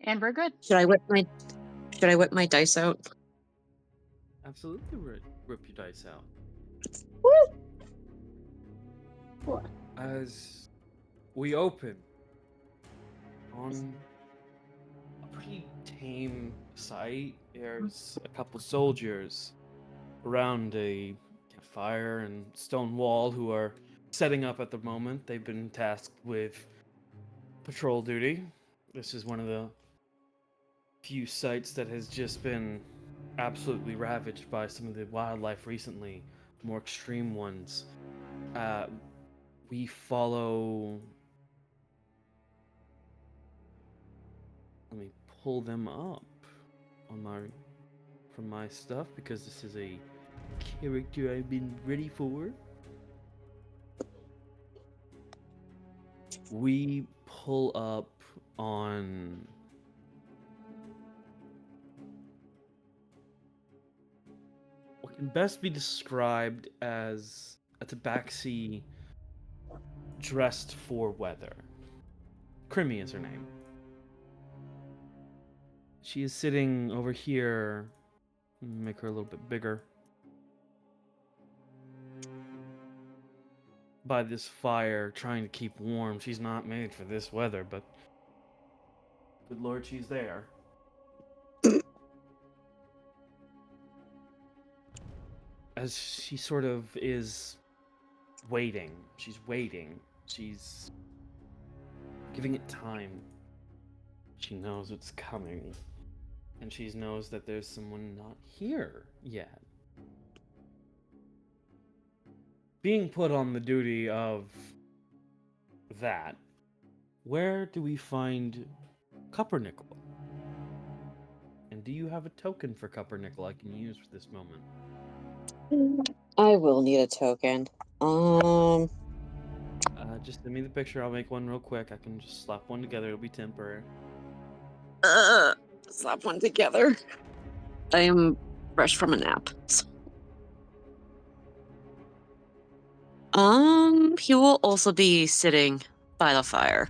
And we're good. Should I whip my should I whip my dice out? Absolutely rip your dice out. What? As we open on a pretty tame sight, there's a couple soldiers around a fire and stone wall who are setting up at the moment. They've been tasked with patrol duty. This is one of the few sites that has just been absolutely ravaged by some of the wildlife recently, more extreme ones. Uh, we follow. Let me pull them up on my from my stuff because this is a character I've been ready for. We pull up on what can best be described as a tabaxi dressed for weather. Crimmy is her name. She is sitting over here. Make her a little bit bigger. By this fire, trying to keep warm. She's not made for this weather, but good lord, she's there. As she sort of is waiting. She's waiting. She's giving it time. She knows it's coming. And she knows that there's someone not here yet. Being put on the duty of that, where do we find Cupronickel? And do you have a token for Cupronickel I can use for this moment? I will need a token. Just send me the picture. I'll make one real quick. I can just slap one together. It'll be temporary. Slap one together. I am fresh from a nap. He will also be sitting by the fire.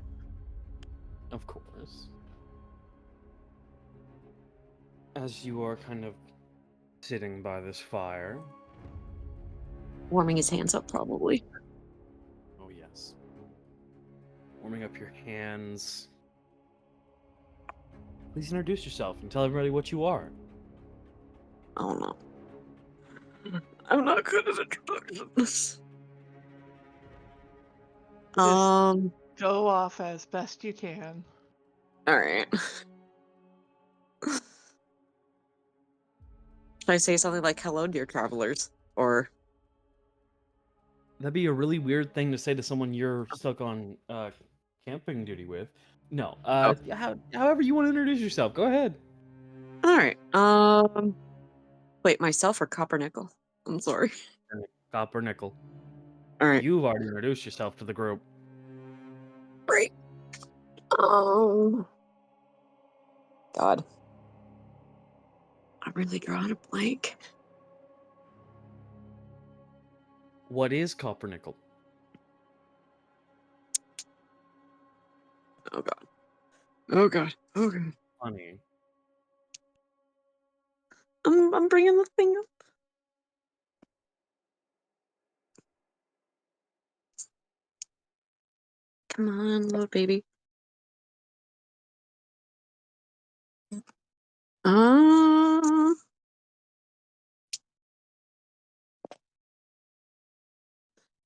Of course. As you are kind of sitting by this fire. Warming his hands up, probably. Oh, yes. Warming up your hands. Please introduce yourself and tell everybody what you are. Oh no. I'm not good at introductions. Go off as best you can. Alright. Should I say something like, hello, dear travelers? Or... That'd be a really weird thing to say to someone you're stuck on camping duty with. No. However you want to introduce yourself, go ahead. Alright. Wait, myself or Cupronickel? I'm sorry. Cupronickel. Alright. You've already introduced yourself to the group. Great. God. I'm really drawing a blank. What is Cupronickel? Oh god. Oh god. Oh god. Funny. I'm bringing the thing up. Come on, little baby.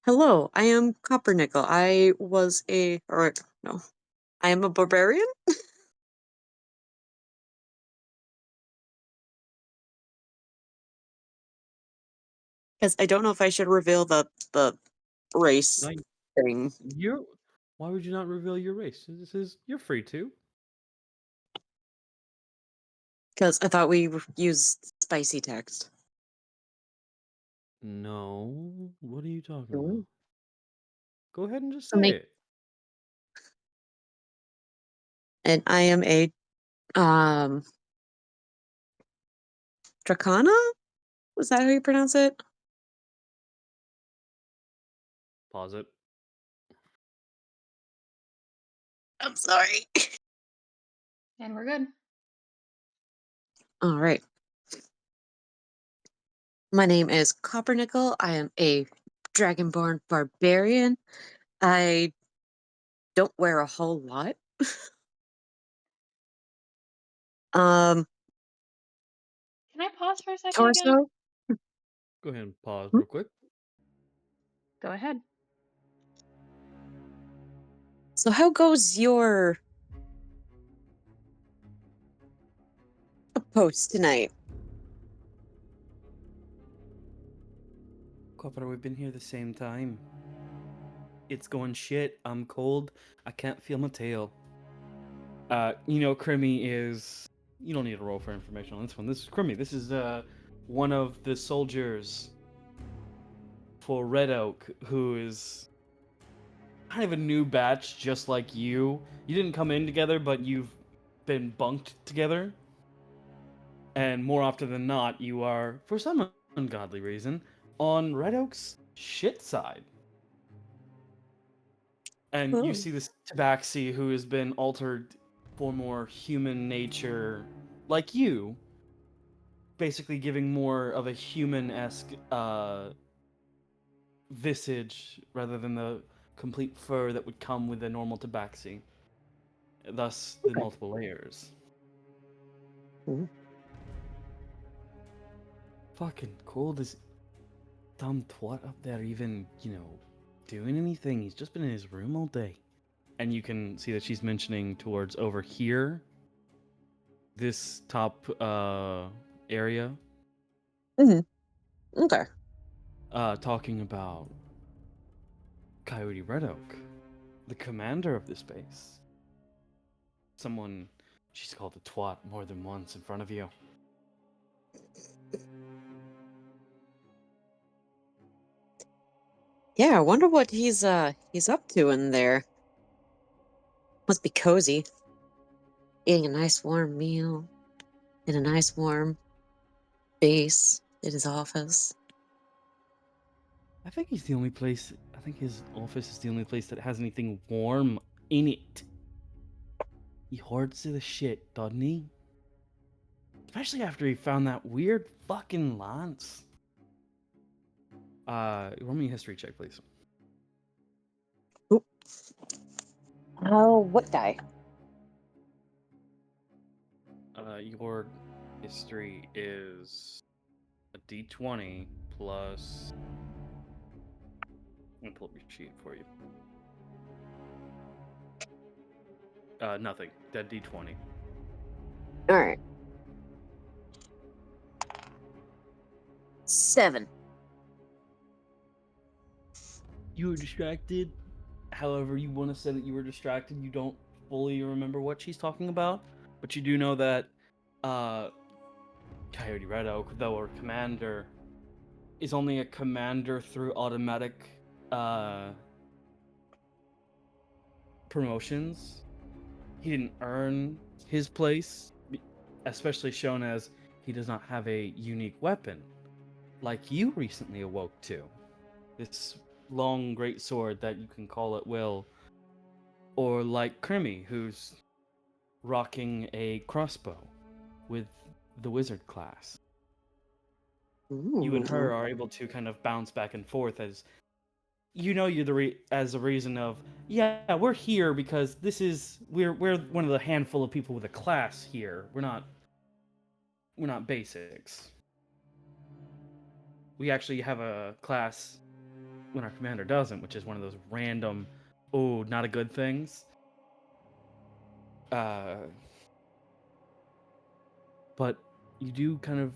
Hello, I am Cupronickel. I am a barbarian? Because I don't know if I should reveal the race No, thing. why would you not reveal your race? You're free to. Because I thought we used spicy text. No. What are you talking Ooh. about? Go ahead and just So say make- it. And I am a Dracana? Was that how you pronounce it? Pause it. I'm sorry. And we're good. All right. My name is Cupronickel. I am a dragonborn barbarian. I don't wear a whole lot. Um, Can I pause for a second again? torso. Go ahead and pause Hmm? real quick. Go ahead. So how goes your post tonight? Copper, we've been here the same time. It's going shit. I'm cold. I can't feel my tail. Crimmy is. You don't need to roll for information on this one. This is Crimmy. This is one of the soldiers for Red Oak, who is kind of a new batch, just like you. You didn't come in together, but you've been bunked together. And more often than not, you are, for some ungodly reason, on Red Oak's shit side. And you Oh, see this Tabaxi who has been altered for more human nature, like you, basically giving more of a human-esque visage rather than the complete fur that would come with a normal Tabaxi. Thus, the okay. multiple layers. Mhm. Fucking cool. This dumb twat up there even, doing anything. He's just been in his room all day. And you can see that she's mentioning towards over here, this top area, Okay. talking about Coyote Red Oak, the commander of this base. Someone she's called a twat more than once in front of you. Yeah, I wonder what he's up to in there. Must be cozy. Eating a nice warm meal in a nice warm base in his office. I think his office is the only place that has anything warm in it. He hoards the shit, doesn't he? Especially after he found that weird fucking lance. Roll me a history check, please. Oop. Oh, what die? Your history is a d20 plus. Let me pull up your sheet for you. Nothing. Dead d20. All right. 7. You were distracted. However, you want to say that you were distracted. You don't fully remember what she's talking about, but you do know that Coyote Red Oak, though a commander, is only a commander through automatic promotions. He didn't earn his place, especially shown as he does not have a unique weapon, like you recently awoke to. This long great sword that you can call at will, or like Crimmy, who's rocking a crossbow with the wizard class. You and her Ooh. are able to kind of bounce back and forth as you're as a reason of, yeah, we're here because we're one of the handful of people with a class here. We're not basics. We actually have a class when our commander doesn't, which is one of those random, oh, not a good things. But you do kind of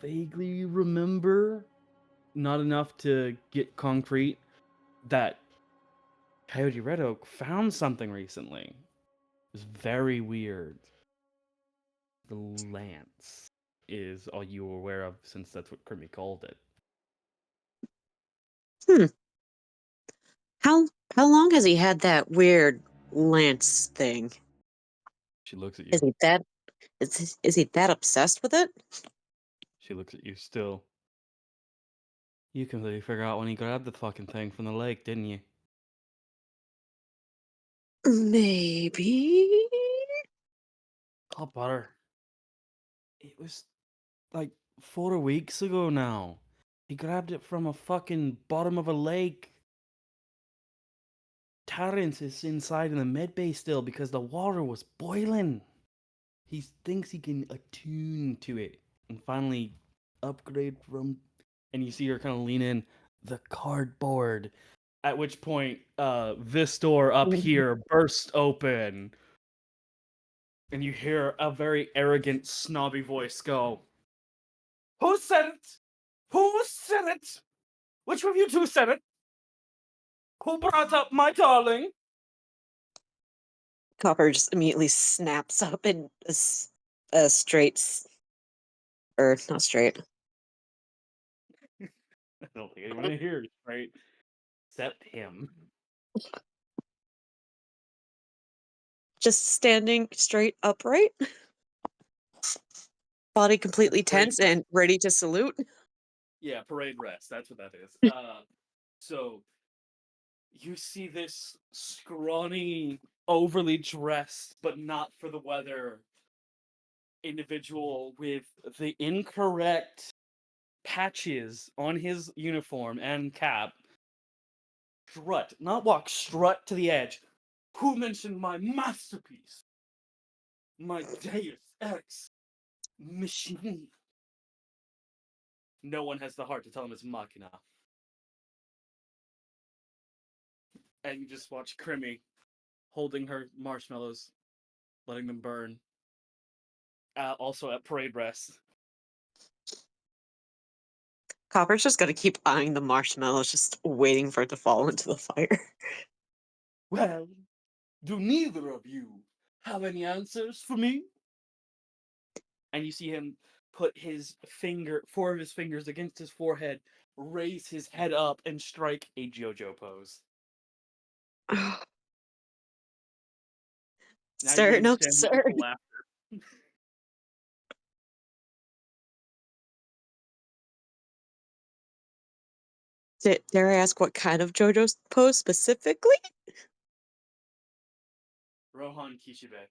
vaguely remember, not enough to get concrete, that Coyote Red Oak found something recently. It was very weird. The lance is all you were aware of, since that's what Crimmy called it. Hmm. How long has he had that weird lance thing? She looks at Is you. he that is he that obsessed with it? She looks at you still. You completely figure out when he grabbed the fucking thing from the lake, didn't you? Maybe. hot butter. It was like 4 weeks ago now. He grabbed it from a fucking bottom of a lake. Terrence is inside in the med bay still because the water was boiling. He thinks he can attune to it and finally upgrade from. And you see her kind of lean in the cardboard. At which point, this door up here bursts open. And you hear a very arrogant, snobby voice go, "Who said it? Who said it? Which of you two said it? Who brought up my darling?" Copper just immediately snaps up and straight, or not straight. I don't think anyone here is right, except him. Just standing straight upright, body completely Parade tense and ready to salute. Yeah, parade rest. That's what that is. So you see this scrawny, overly dressed, but not for the weather individual with the incorrect patches on his uniform and cap. Strut, not walk, strut to the edge. Who mentioned my masterpiece? My Deus Ex machine. No one has the heart to tell him it's Machina. And you just watch Crimmy holding her marshmallows, letting them burn. Also at parade rest. Copper's just gonna keep eyeing the marshmallows, just waiting for it to fall into the fire. Well, do neither of you have any answers for me? And you see him put four of his fingers against his forehead, raise his head up, and strike a JoJo pose. Now you Sir, no, understand the sir. evil laughter. Dare I ask what kind of JoJo's pose specifically? Rohan Kishibe.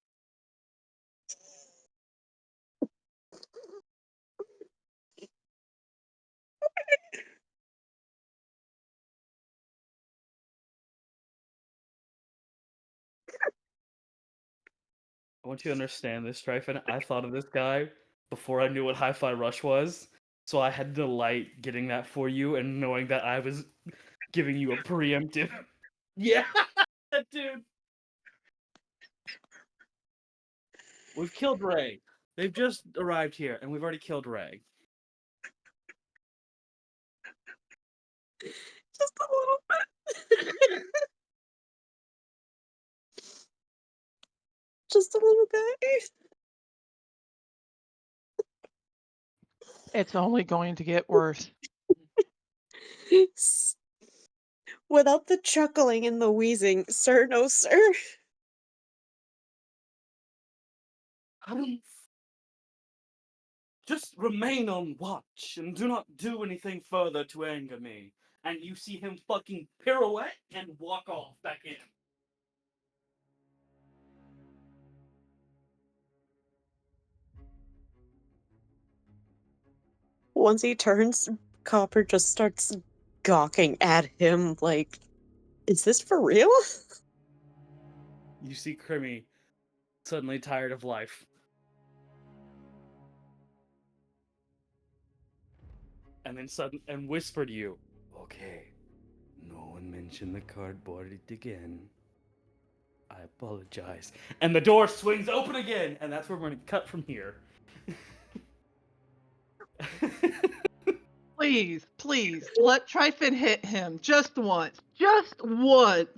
I want you to understand this, Tryphon. I thought of this guy before I knew what Hi-Fi Rush was, so I had delight getting that for you and knowing that I was giving you a preemptive. Yeah, dude. We've killed Ray. They've just arrived here, and we've already killed Ray. Just a little bit. Just a little bit. It's only going to get worse. Without the chuckling and the wheezing, sir, no, sir. Just remain on watch and do not do anything further to anger me. And you see him fucking pirouette and walk off back in. Once he turns, Copper just starts gawking at him like, is this for real? You see Crimmy suddenly tired of life. And then whisper to you, "Okay, no one mention the cardboard again. I apologize." And the door swings open again, and that's where we're gonna cut from here. Please, please, let Tryphon hit him just once. Just once.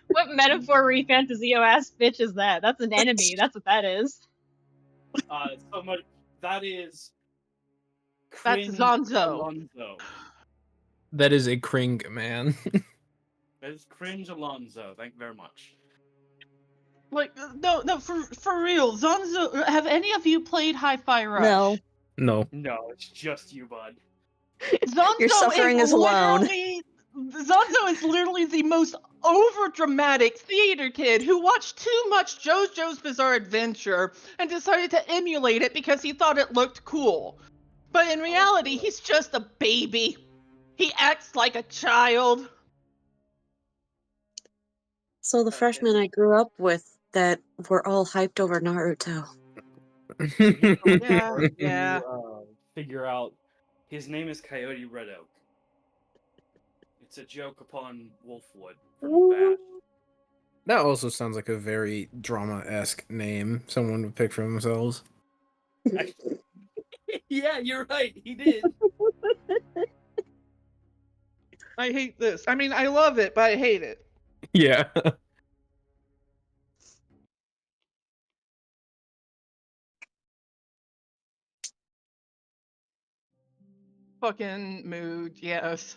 What metaphor re-fantasio ass bitch is that? That's an enemy. That's what that is. That is That's cringe Zonzo. Alonzo. That is a cring, man. That is cringe Alonzo. Thank you very much. Like, no, for real. Zonzo, have any of you played Hi-Fi Rush? No. No. No, it's just you, bud. Zonzo Your suffering is alone. literally Zonzo is literally the most overdramatic theater kid who watched too much JoJo's Bizarre Adventure and decided to emulate it because he thought it looked cool. But in reality, he's just a baby. He acts like a child. So the freshmen I grew up with that were all hyped over Naruto. Yeah, yeah. You figure out his name is Coyote Red Oak. It's a joke upon Wolfwood from Vash. That also sounds like a very drama-esque name someone would pick for themselves. Yeah, you're right. He did. I hate this. I mean, I love it, but I hate it. Yeah. Fucking mood, yes.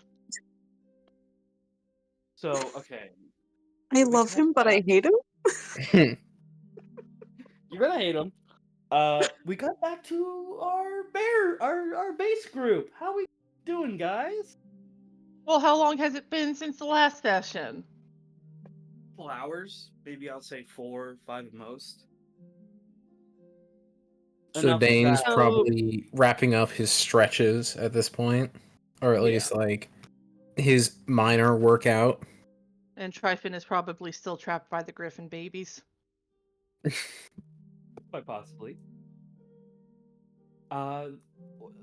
So, okay. I We love cut him, but I back- hate him. You're gonna hate him. We got back to our base group. How we doing, guys? Well, how long has it been since the last session? Couple hours, maybe I'll say 4 or 5 at most. So Enough Dane's that- probably wrapping up his stretches at this point, or at Yeah. least like his minor workout. And Tryphon is probably still trapped by the Griffin babies. Quite possibly.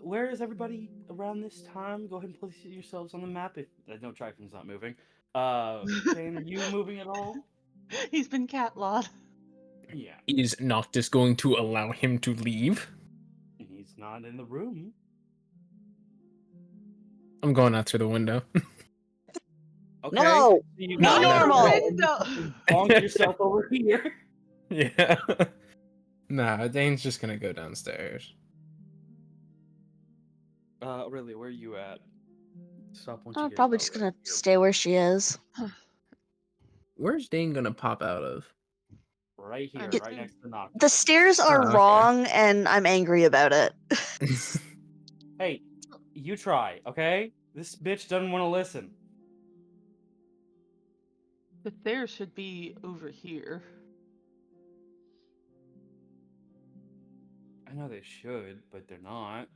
Where is everybody around this time? Go ahead and place yourselves on the map. If I know Tryphon's not moving. Dane, are you moving at all? He's been catlawed. Yeah. Is Noctis going to allow him to leave? He's not in the room. I'm going out through the window. Okay. No! so you Not guys normal. bonk yourself over here. Yeah. Nah, Dane's just gonna go downstairs. Aurelia, where are you at? Stop once you I'm get probably about just where gonna you- stay where she is. Where's Dane gonna pop out of? Right here, It- right next to Noctis. The stairs are okay. wrong, and I'm angry about it. Hey, you try, okay? This bitch doesn't want to listen. The stairs should be over here. I know they should, but they're not.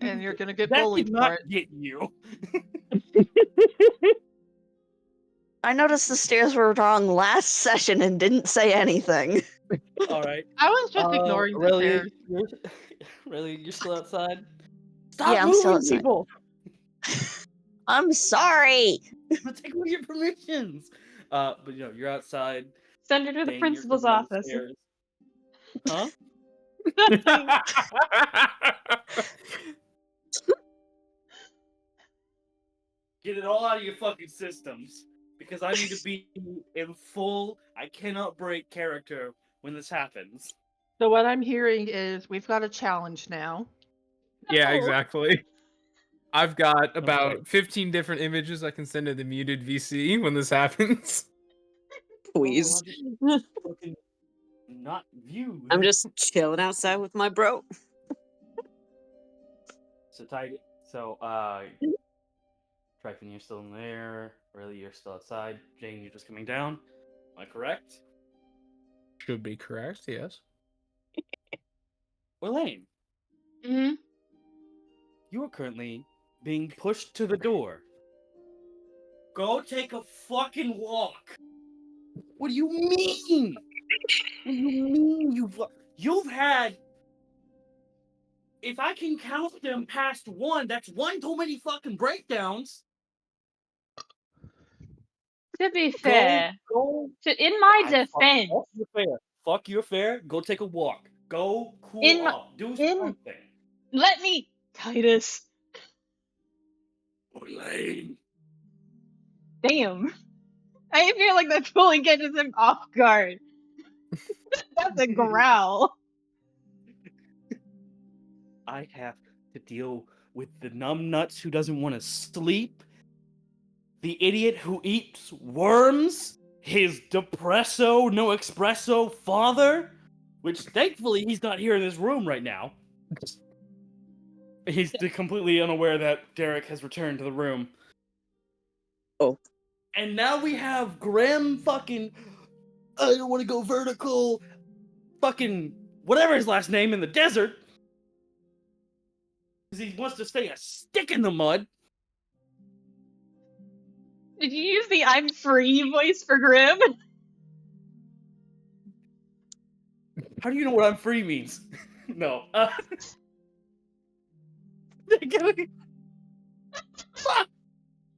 And you're gonna get that bullied did for not it. get you. I noticed the stairs were wrong last session and didn't say anything. All right. I was just ignoring the Aurelia, stairs. Aurelia, you're still outside. Stop Yeah, I'm still moving, outside. people. I'm sorry. Take away your permissions. But you're outside. Send her to the Dane, you're principal's coming down the office. stairs. Huh? Get it all out of your fucking systems. Because I need to be in full, I cannot break character when this happens. So what I'm hearing is we've got a challenge now. Yeah, No. exactly. I've got about Okay. 15 different images I can send to the muted VC when this happens. Please. I'll just fucking not view. I'm just chilling outside with my bro. So tight. So Tryphon, you're still in there. Really, you're still outside. Jane, you're just coming down. Am I correct? Should be correct, yes. Orlain, hmm you are currently being pushed to the door. Go take a fucking walk. What do you mean? What do you mean you've had? If I can count them past one, that's one too many fucking breakdowns. To be fair, Go. in my I- defense, Fuck your fair. Fuck your fair. Go take a walk. Go cool In my- off. Do in- something. let me, Titus. Orlain. Damn. I feel like that fully catches him off guard. That's a growl. I have to deal with the numbnuts who doesn't want to sleep, the idiot who eats worms, his depresso, no espresso father, which thankfully he's not here in this room right now. He's completely unaware that Derek has returned to the room. Oh. And now we have Grim fucking... I don't want to go vertical. Fucking... whatever his last name in the desert. Because he wants to stay a stick in the mud. Did you use the I'm free voice for Grim? How do you know what I'm free means? No. Fuck!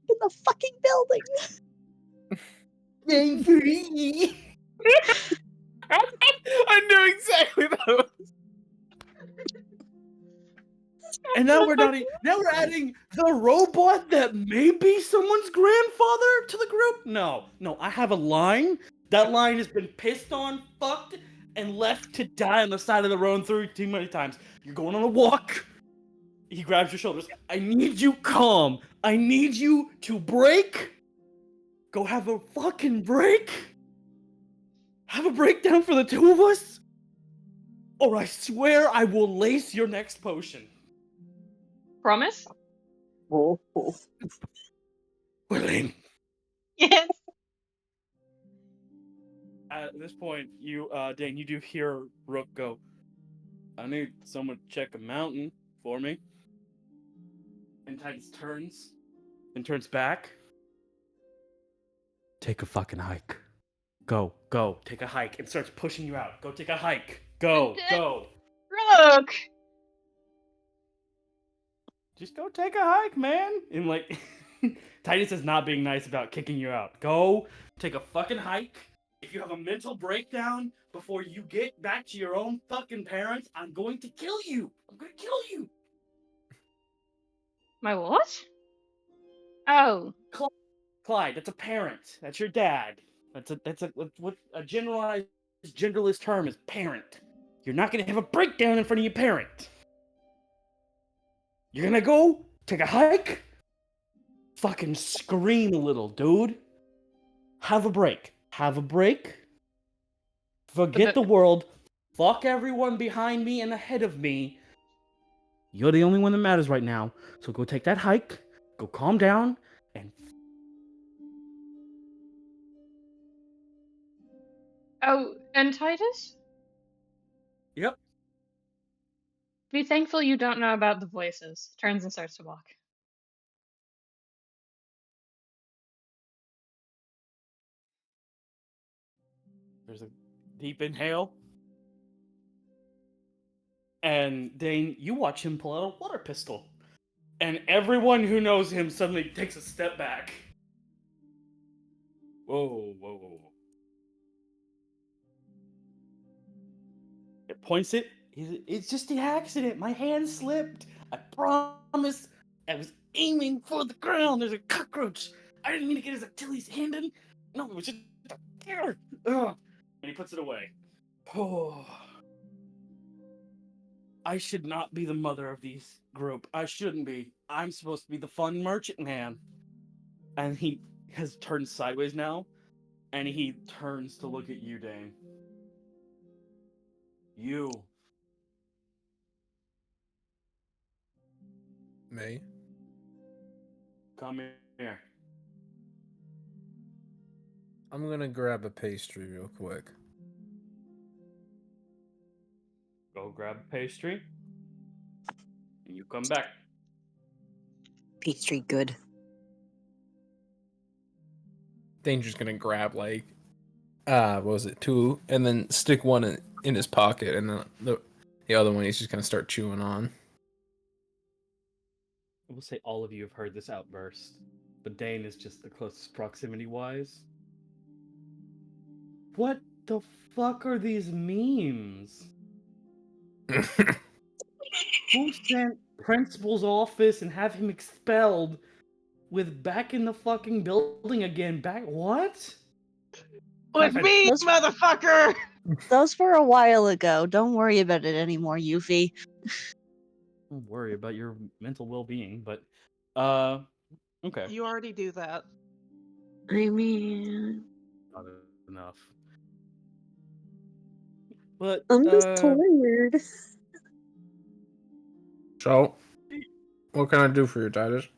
In the fucking building. I'm free! I knew exactly that. And now we're adding the robot that may be someone's grandfather to the group? No, I have a line. That line has been pissed on, fucked, and left to die on the side of the road too many times. You're going on a walk. He grabs your shoulders. I need you calm. I need you to break. Go have a fucking break. Have a breakdown for the two of us. Or I swear I will lace your next potion. Promise? Orlain. Yes. At this point, Dein, you do hear Rook go, I need someone to check a mountain for me. And Titus turns back. Take a fucking hike. Go, take a hike. And starts pushing you out. Go take a hike. Go. Rook! Just go take a hike, man. And like, Titus is not being nice about kicking you out. Go take a fucking hike. If you have a mental breakdown before you get back to your own fucking parents, I'm going to kill you. I'm going to kill you. My what? Oh. Clyde, that's a parent. That's your dad. That's what a generalized genderless term is parent. You're not going to have a breakdown in front of your parent. You're going to go take a hike? Fucking scream a little, dude. Have a break. Forget the world. Fuck everyone behind me and ahead of me. You're the only one that matters right now. So go take that hike. Go calm down. And... Oh, and Titus? Yep. Be thankful you don't know about the voices. Turns and starts to walk. There's a deep inhale. And Dein, you watch him pull out a water pistol. And everyone who knows him suddenly takes a step back. Whoa. It points it. It's just an accident. My hand slipped. I promise. I was aiming for the ground. There's a cockroach. I didn't mean to get his Achilles tendon. No, it was just a hair. Ugh. And he puts it away. Oh. I should not be the mother of these group. I shouldn't be. I'm supposed to be the fun merchant man. And he has turned sideways now. And he turns to look at you, Dein. You. Me? Come here. I'm gonna grab a pastry real quick. Go grab a pastry. And you come back. Pastry good. Danger's gonna grab like what was it, 2, and then stick one in his pocket, and then the other one he's just gonna start chewing on. I will say all of you have heard this outburst, but Dein is just the closest proximity-wise. What the fuck are these memes? Who sent principal's office and have him expelled with back in the fucking building again? What? With me, Those- motherfucker! Those were a while ago. Don't worry about it anymore, Yufi. Don't worry about your mental well-being, but okay. You already do that. I mean, Not enough. But I'm just tired. So What can I do for you, Titus?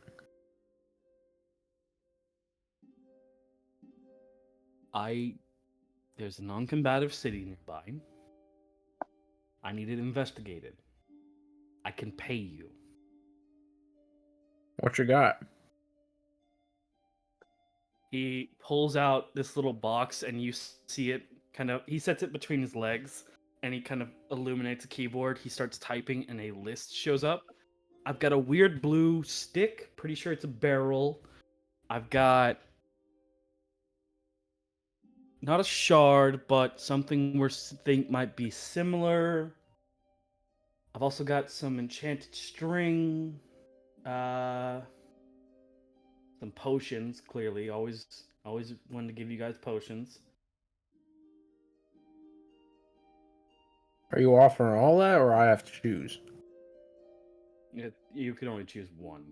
There's a non-combative city nearby. I need it investigated. I can pay you. What you got? He pulls out this little box, and you see it kind of. He sets it between his legs, and he kind of illuminates a keyboard. He starts typing, and a list shows up. I've got a weird blue stick. Pretty sure it's a barrel. I've got not a shard, but something we think might be similar. I've also got some enchanted string. Some potions, clearly. Always wanted to give you guys potions. Are you offering all that, or I have to choose? You can only choose one.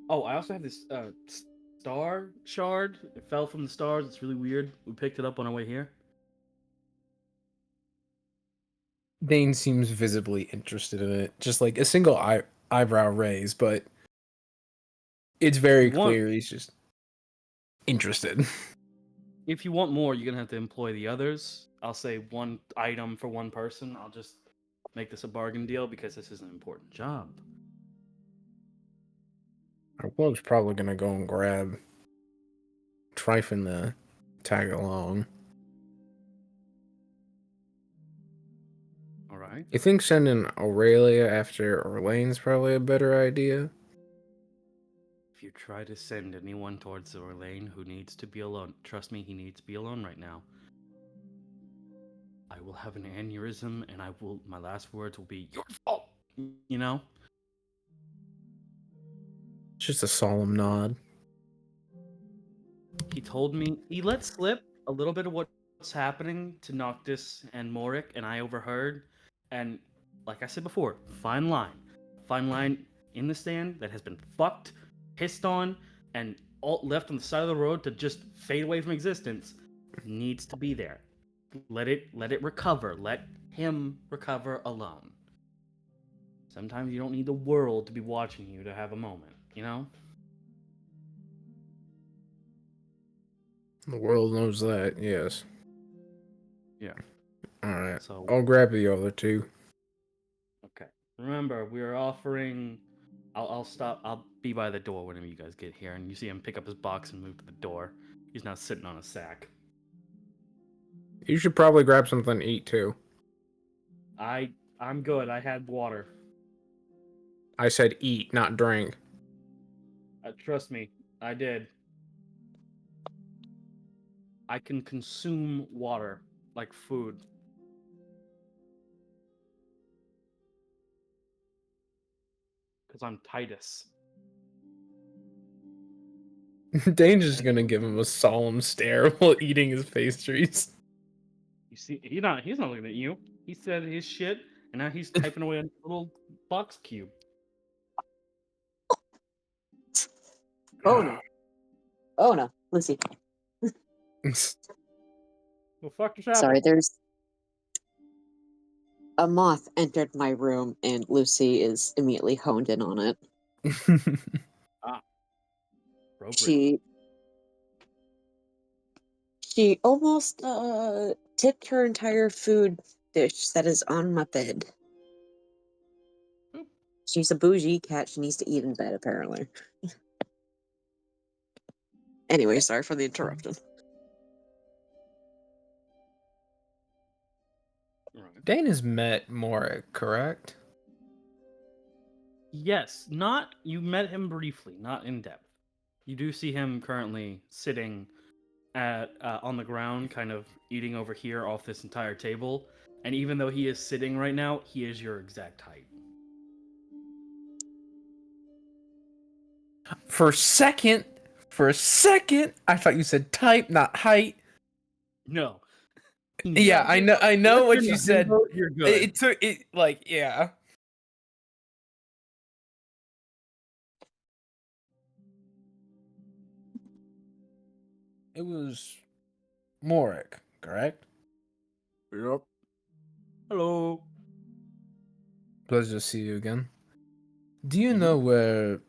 Oh, I also have this star shard. It fell from the stars. It's really weird. We picked it up on our way here. Dane seems visibly interested in it, just like a single eyebrow raise, but it's very clear he's just interested. If you want more, you're gonna have to employ the others. I'll say one item for one person. I'll just make this a bargain deal because this is an important job. I was probably gonna go and grab Tryphon to tag along. All right. You think sending Aurelia after Orlain's probably a better idea? If you try to send anyone towards Orlain who needs to be alone, trust me, he needs to be alone right now. I will have an aneurysm, and my last words will be, "Your fault." You know? Just a solemn nod. He told me, he let slip a little bit of what's happening to Noctis and Morik, and I overheard. And like I said before, fine line in the stand that has been fucked, pissed on, and all left on the side of the road to just fade away from existence needs to be there. Let it recover. Let him recover alone. Sometimes you don't need the world to be watching you to have a moment, you know? The world knows that, yes. Yeah. Alright. So I'll grab the other two. okay. Remember, we're offering. I'll stop. I'll be by the door whenever you guys get here, and you see him pick up his box and move to the door. He's now sitting on a sack. You should probably grab something to eat too. I'm good. I had water. I said eat, not drink. Trust me, I did. I can consume water like food. Because I'm Titus. Dane's just gonna give him a solemn stare while eating his pastries. You see, he's not looking at you. He said his shit, and now he's typing away on a little box cube. Oh no. Oh no. Let's see. Well, fuck yourself. Sorry, there's a moth entered my room and Lucy is immediately honed in on it. Appropriate. She almost tipped her entire food dish that is on my bed. Oop. She's a bougie cat. She needs to eat in bed, apparently. Anyway, sorry for the interruption. Right. Dane has met Morik, correct? Yes, you met him briefly, not in depth. You do see him currently sitting at on the ground, kind of eating over here off this entire table. And even though he is sitting right now, he is your exact height. For a second, I thought you said type, not height. No. Yeah, I know what you said. You're good. It took it like yeah. It was Morik, correct? Yep. Hello. Pleasure to see you again. Do you know where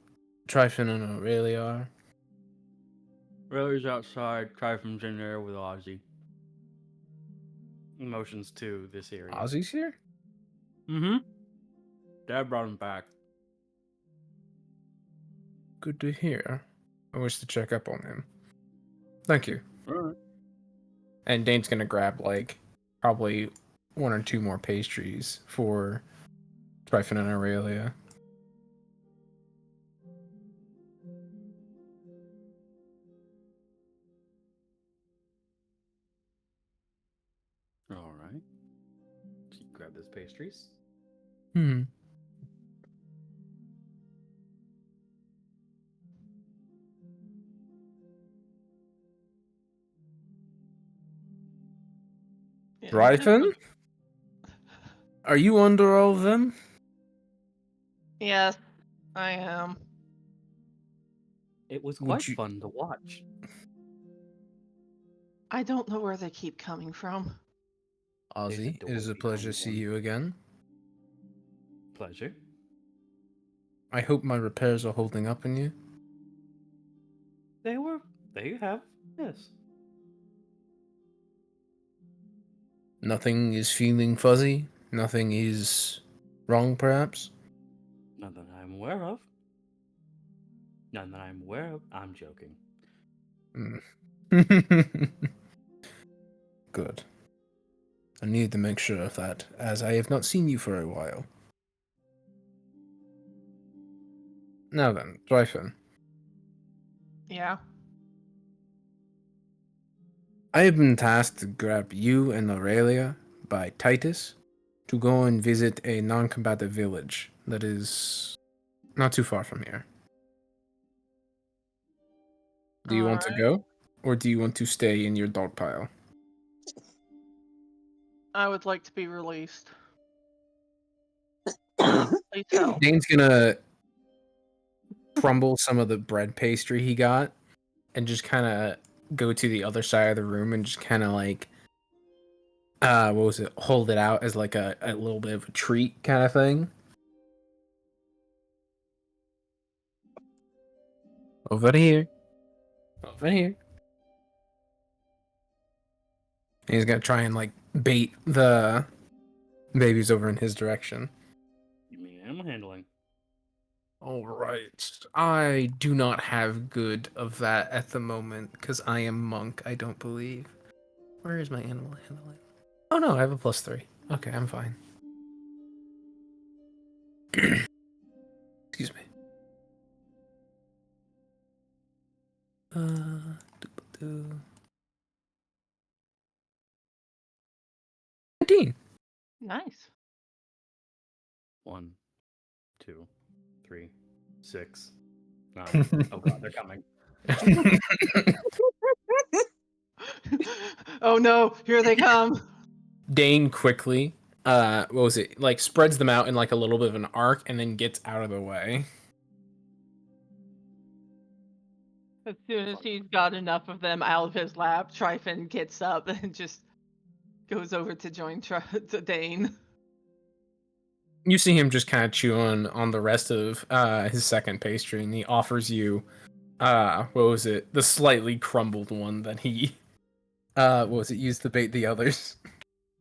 Tryphon and Aurelia are? Aurelia's outside. Tryphon's in there with Ozzy. Motions to this area. Ozzy's here? Mm-hmm. Dad brought him back. Good to hear. I wish to check up on him. Thank you. Alright. And Dane's gonna grab, like, probably 1 or 2 more pastries for Tryphon and Aurelia. Alright. So you grab those pastries. Hmm. Yeah. Tryphon? Are you under all of them? Yes, I am. It was Would quite you- fun to watch. I don't know where they keep coming from. Ozzy, door it is a behind pleasure to see them. you again. Pleasure. I hope my repairs are holding up in you. They have. Yes. Nothing is feeling fuzzy. Nothing is wrong, perhaps. None that I'm aware of. None that I'm aware of. I'm joking. Good. I need to make sure of that, as I have not seen you for a while. Now then, Tryphon. Yeah. I have been tasked to grab you and Aurelia by Titus to go and visit a non-combative village that is not too far from here. Do you want to go, or do you want to stay in your dog pile? I would like to be released. Please help. Dane's gonna crumble some of the bread pastry he got and just kind of go to the other side of the room and just kind of like what was it, hold it out as like a little bit of a treat kind of thing. Over here. Over here. And he's gonna try and like bait the babies over in his direction. You mean animal handling? Alright. I do not have good of that at the moment, because I am monk, I don't believe. Where is my animal handling? Oh no, I have a +3. Okay, I'm fine. Excuse me. Doo-ba-doo. 19. Nice. 1, 2, 3, 6, 9. Oh god, they're coming. Oh no, here they come. Dane quickly, what was it? Like spreads them out in like a little bit of an arc and then gets out of the way. As soon as he's got enough of them out of his lap, Tryphon gets up and just goes over to join to Dane. You see him just kind of chewing on the rest of his second pastry, and he offers you, what was it? The slightly crumbled one that he, what was it? Used to bait the others.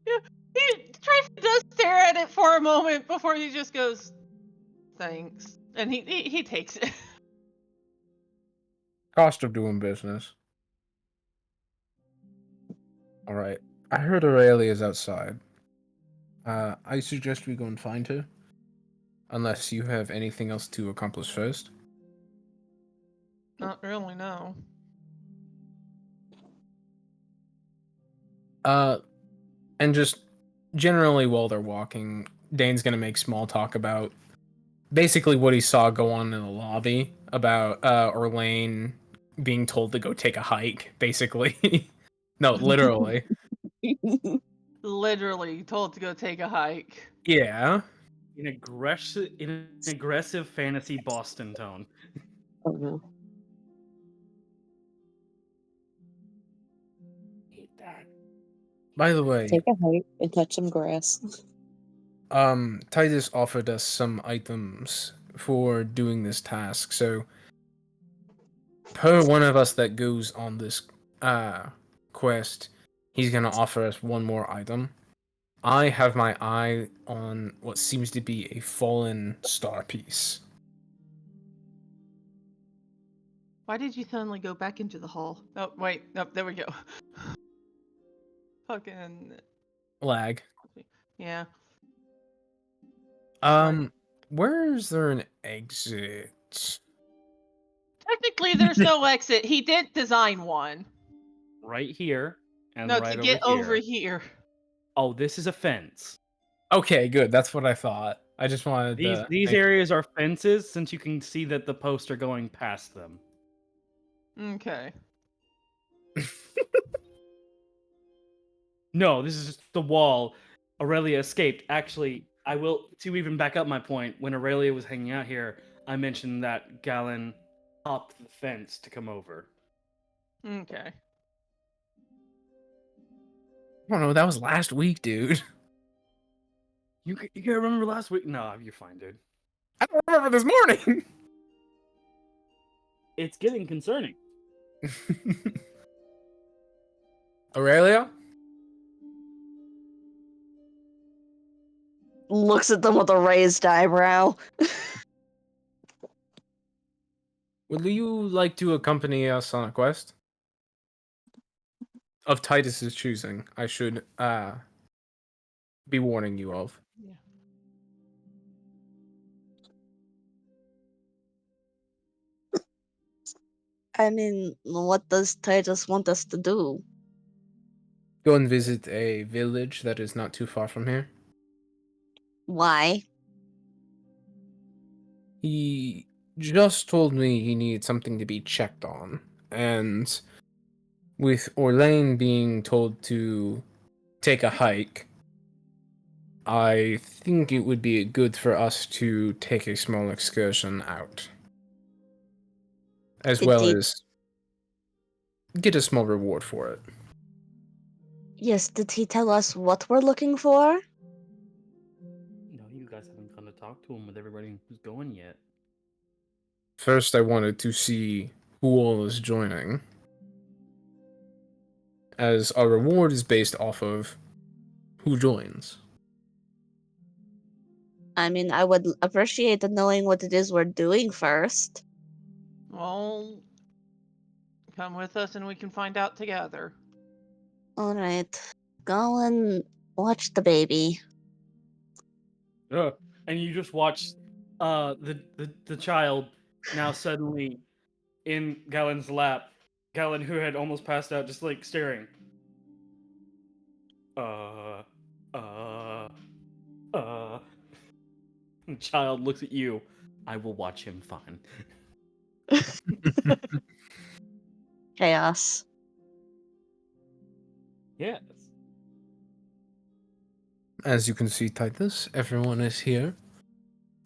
Tryphon does stare at it for a moment before he just goes, "Thanks," and he takes it. Cost of doing business. All right. I heard Aurelia is outside. I suggest we go and find her. Unless you have anything else to accomplish first. Not really, no. And just generally while they're walking, Dane's gonna make small talk about basically what he saw go on in the lobby about Orlain being told to go take a hike, basically. No, literally. Literally told to go take a hike. Yeah. In an aggressive fantasy Boston tone. Oh no. Hate that. By the way, Take a hike and touch some grass. Titus offered us some items for doing this task. So, per one of us that goes on this quest, he's gonna offer us one more item. I have my eye on what seems to be a fallen star piece. Why did you suddenly go back into the hall? Oh, wait. No, there we go. Fucking. Lag. Yeah. Where is there an exit? Technically, there's no exit. He did design one. Right here and No, right to get over over here. here. Oh, this is a fence. Okay, good. That's what I thought. I just wanted to. These areas are fences since you can see that the posts are going past them. Okay. No, this is just the wall. Aurelia escaped. Actually, I will to even back up my point. When Aurelia was hanging out here, I mentioned that Galen hopped the fence to come over. Okay. I don't know. That was last week, dude. You can't remember last week? No, you're fine, dude. I don't remember this morning. It's getting concerning. Aurelia? Looks at them with a raised eyebrow. Would you like to accompany us on a quest? Of Titus's choosing, I should be warning you of. Yeah. I mean, what does Titus want us to do? Go and visit a village that is not too far from here. Why? He just told me he needed something to be checked on, and with Orlain being told to take a hike, I think it would be good for us to take a small excursion out. As Did well he- as get a small reward for it. Yes, did he tell us what we're looking for? No, you guys haven't gone to talk to him with everybody who's going yet. First, I wanted to see who all is joining, as our reward is based off of who joins. I mean, I would appreciate knowing what it is we're doing first. Well, come with us and we can find out together. Alright. Go and watch the baby. And you just watch the child now suddenly in Galen's lap. Galen, who had almost passed out, just like staring. The child looks at you. I will watch him fine. Chaos. Yes. As you can see, Titus, everyone is here.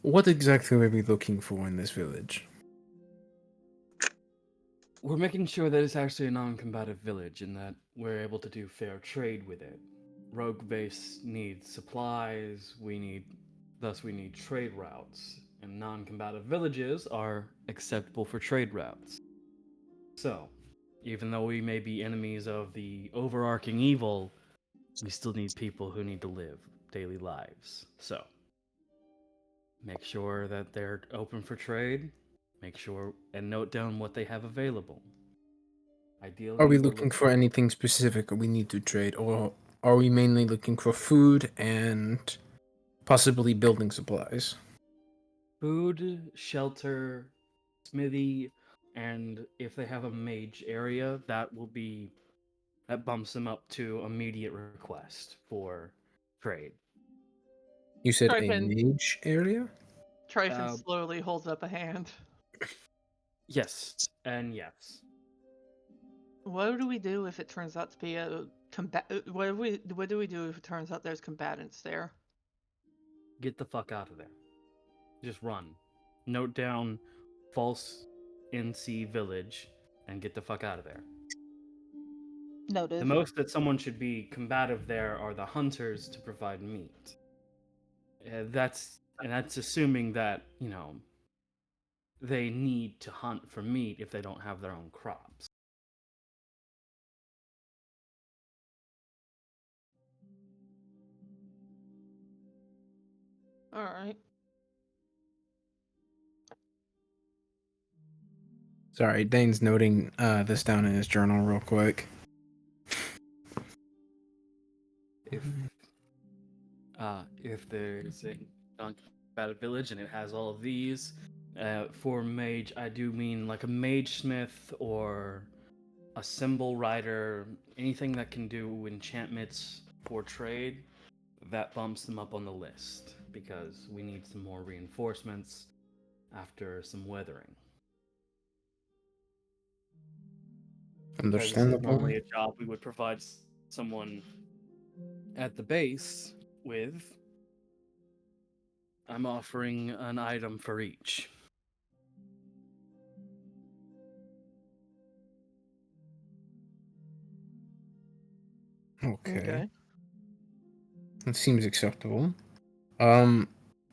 What exactly are we looking for in this village? We're making sure that it's actually a non-combative village and that we're able to do fair trade with it. Rogue base needs supplies, thus we need trade routes, and non-combative villages are acceptable for trade routes. So, even though we may be enemies of the overarching evil, we still need people who need to live daily lives. So, make sure that they're open for trade. Make sure and note down what they have available. Ideally, Are we we're looking for anything specific we need to trade, or are we mainly looking for food and possibly building supplies? food, shelter, smithy, and if they have a mage area, that bumps them up to immediate request for trade. You said a Tryphon. mage area? Tryphon slowly holds up a hand. Yes, and yes. What do we do if it turns out to be a what do we do if it turns out there's combatants there? Get the fuck out of there. Just run. Note down false NC village and get the fuck out of there. Noted. The most that someone should be combative there are the hunters to provide meat. That's assuming that, they need to hunt for meat if they don't have their own crops. All right. Sorry, Dane's noting this down in his journal real quick. If there's a donkey about a village and it has all of these, for mage, I do mean like a mage smith or a symbol writer, anything that can do enchantments for trade, that bumps them up on the list because we need some more reinforcements after some weathering. Because this is Understandable. normally a job we would provide someone at the base with. I'm offering an item for each. Okay. That seems acceptable.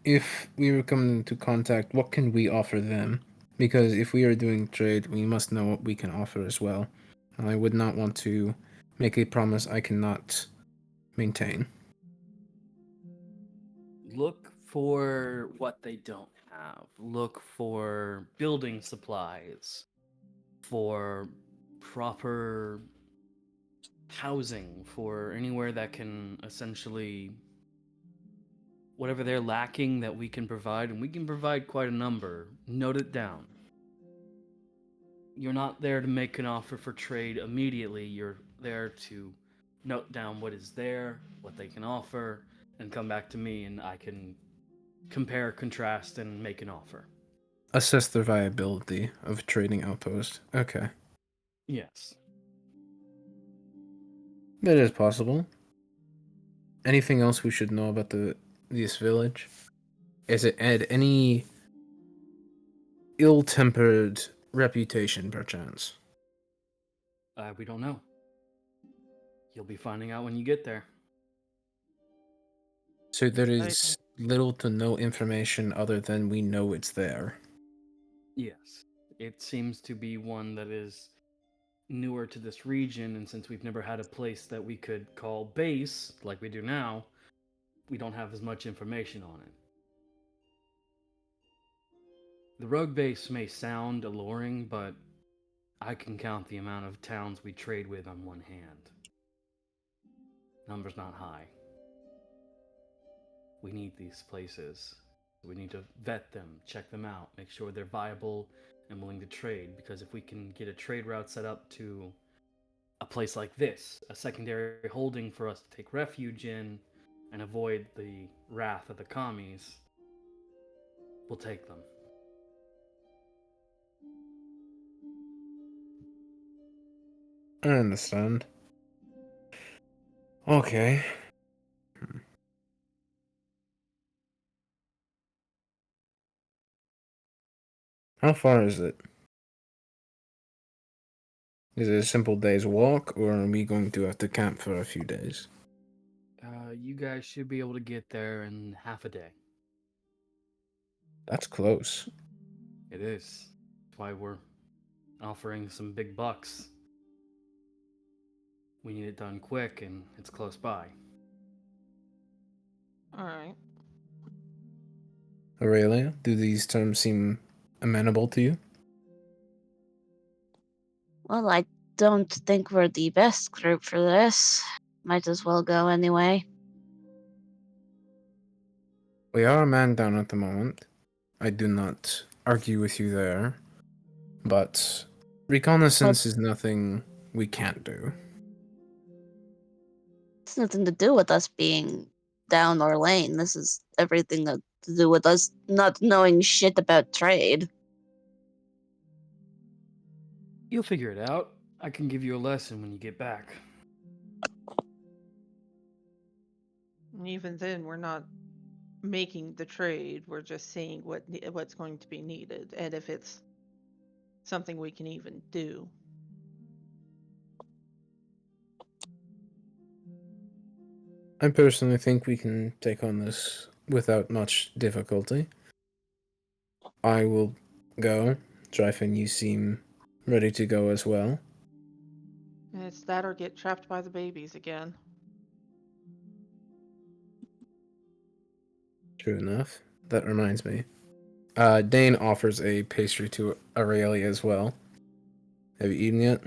If we were coming into contact, what can we offer them? Because if we are doing trade, we must know what we can offer as well. And I would not want to make a promise I cannot maintain. Look for what they don't have. Look for building supplies, for proper housing, for anywhere that can essentially, whatever they're lacking that we can provide, and we can provide quite a number. Note it down. You're not there to make an offer for trade immediately. You're there to note down what is there, what they can offer, and come back to me, and I can compare, contrast, and make an offer. Assess the viability of trading outpost. Okay. Yes. That is possible. Anything else we should know about this village? Is it had any ill-tempered reputation, perchance? We don't know. You'll be finding out when you get there. So there is little to no information other than we know it's there. Yes. It seems to be one that is newer to this region, and since we've never had a place that we could call base like we do now, we don't have as much information on it. The rogue base may sound alluring, but I can count the amount of towns we trade with on one hand. Number's not high. We need these places. We need to vet them, check them out, make sure they're viable and willing to trade, because if we can get a trade route set up to a place like this, a secondary holding for us to take refuge in and avoid the wrath of the commies, we'll take them. I understand. Okay. How far is it? Is it a simple day's walk, or are we going to have to camp for a few days? You guys should be able to get there in half a day. That's close. It is. That's why we're offering some big bucks. We need it done quick, and it's close by. All right. Aurelia, do these terms seem amenable to you? Well, I don't think we're the best group for this. Might as well go anyway. We are a man down at the moment. I do not argue with you there. But reconnaissance is nothing we can't do. It's nothing to do with us being down Orlain. This is everything to do with us not knowing shit about trade. You'll figure it out. I can give you a lesson when you get back. And even then, we're not making the trade. We're just seeing what's going to be needed, and if it's something we can even do. I personally think we can take on this without much difficulty. I will go. Tryphon, you seem ready to go as well. It's that or get trapped by the babies again. True enough. That reminds me. Dein offers a pastry to Aurelia as well. Have you eaten yet?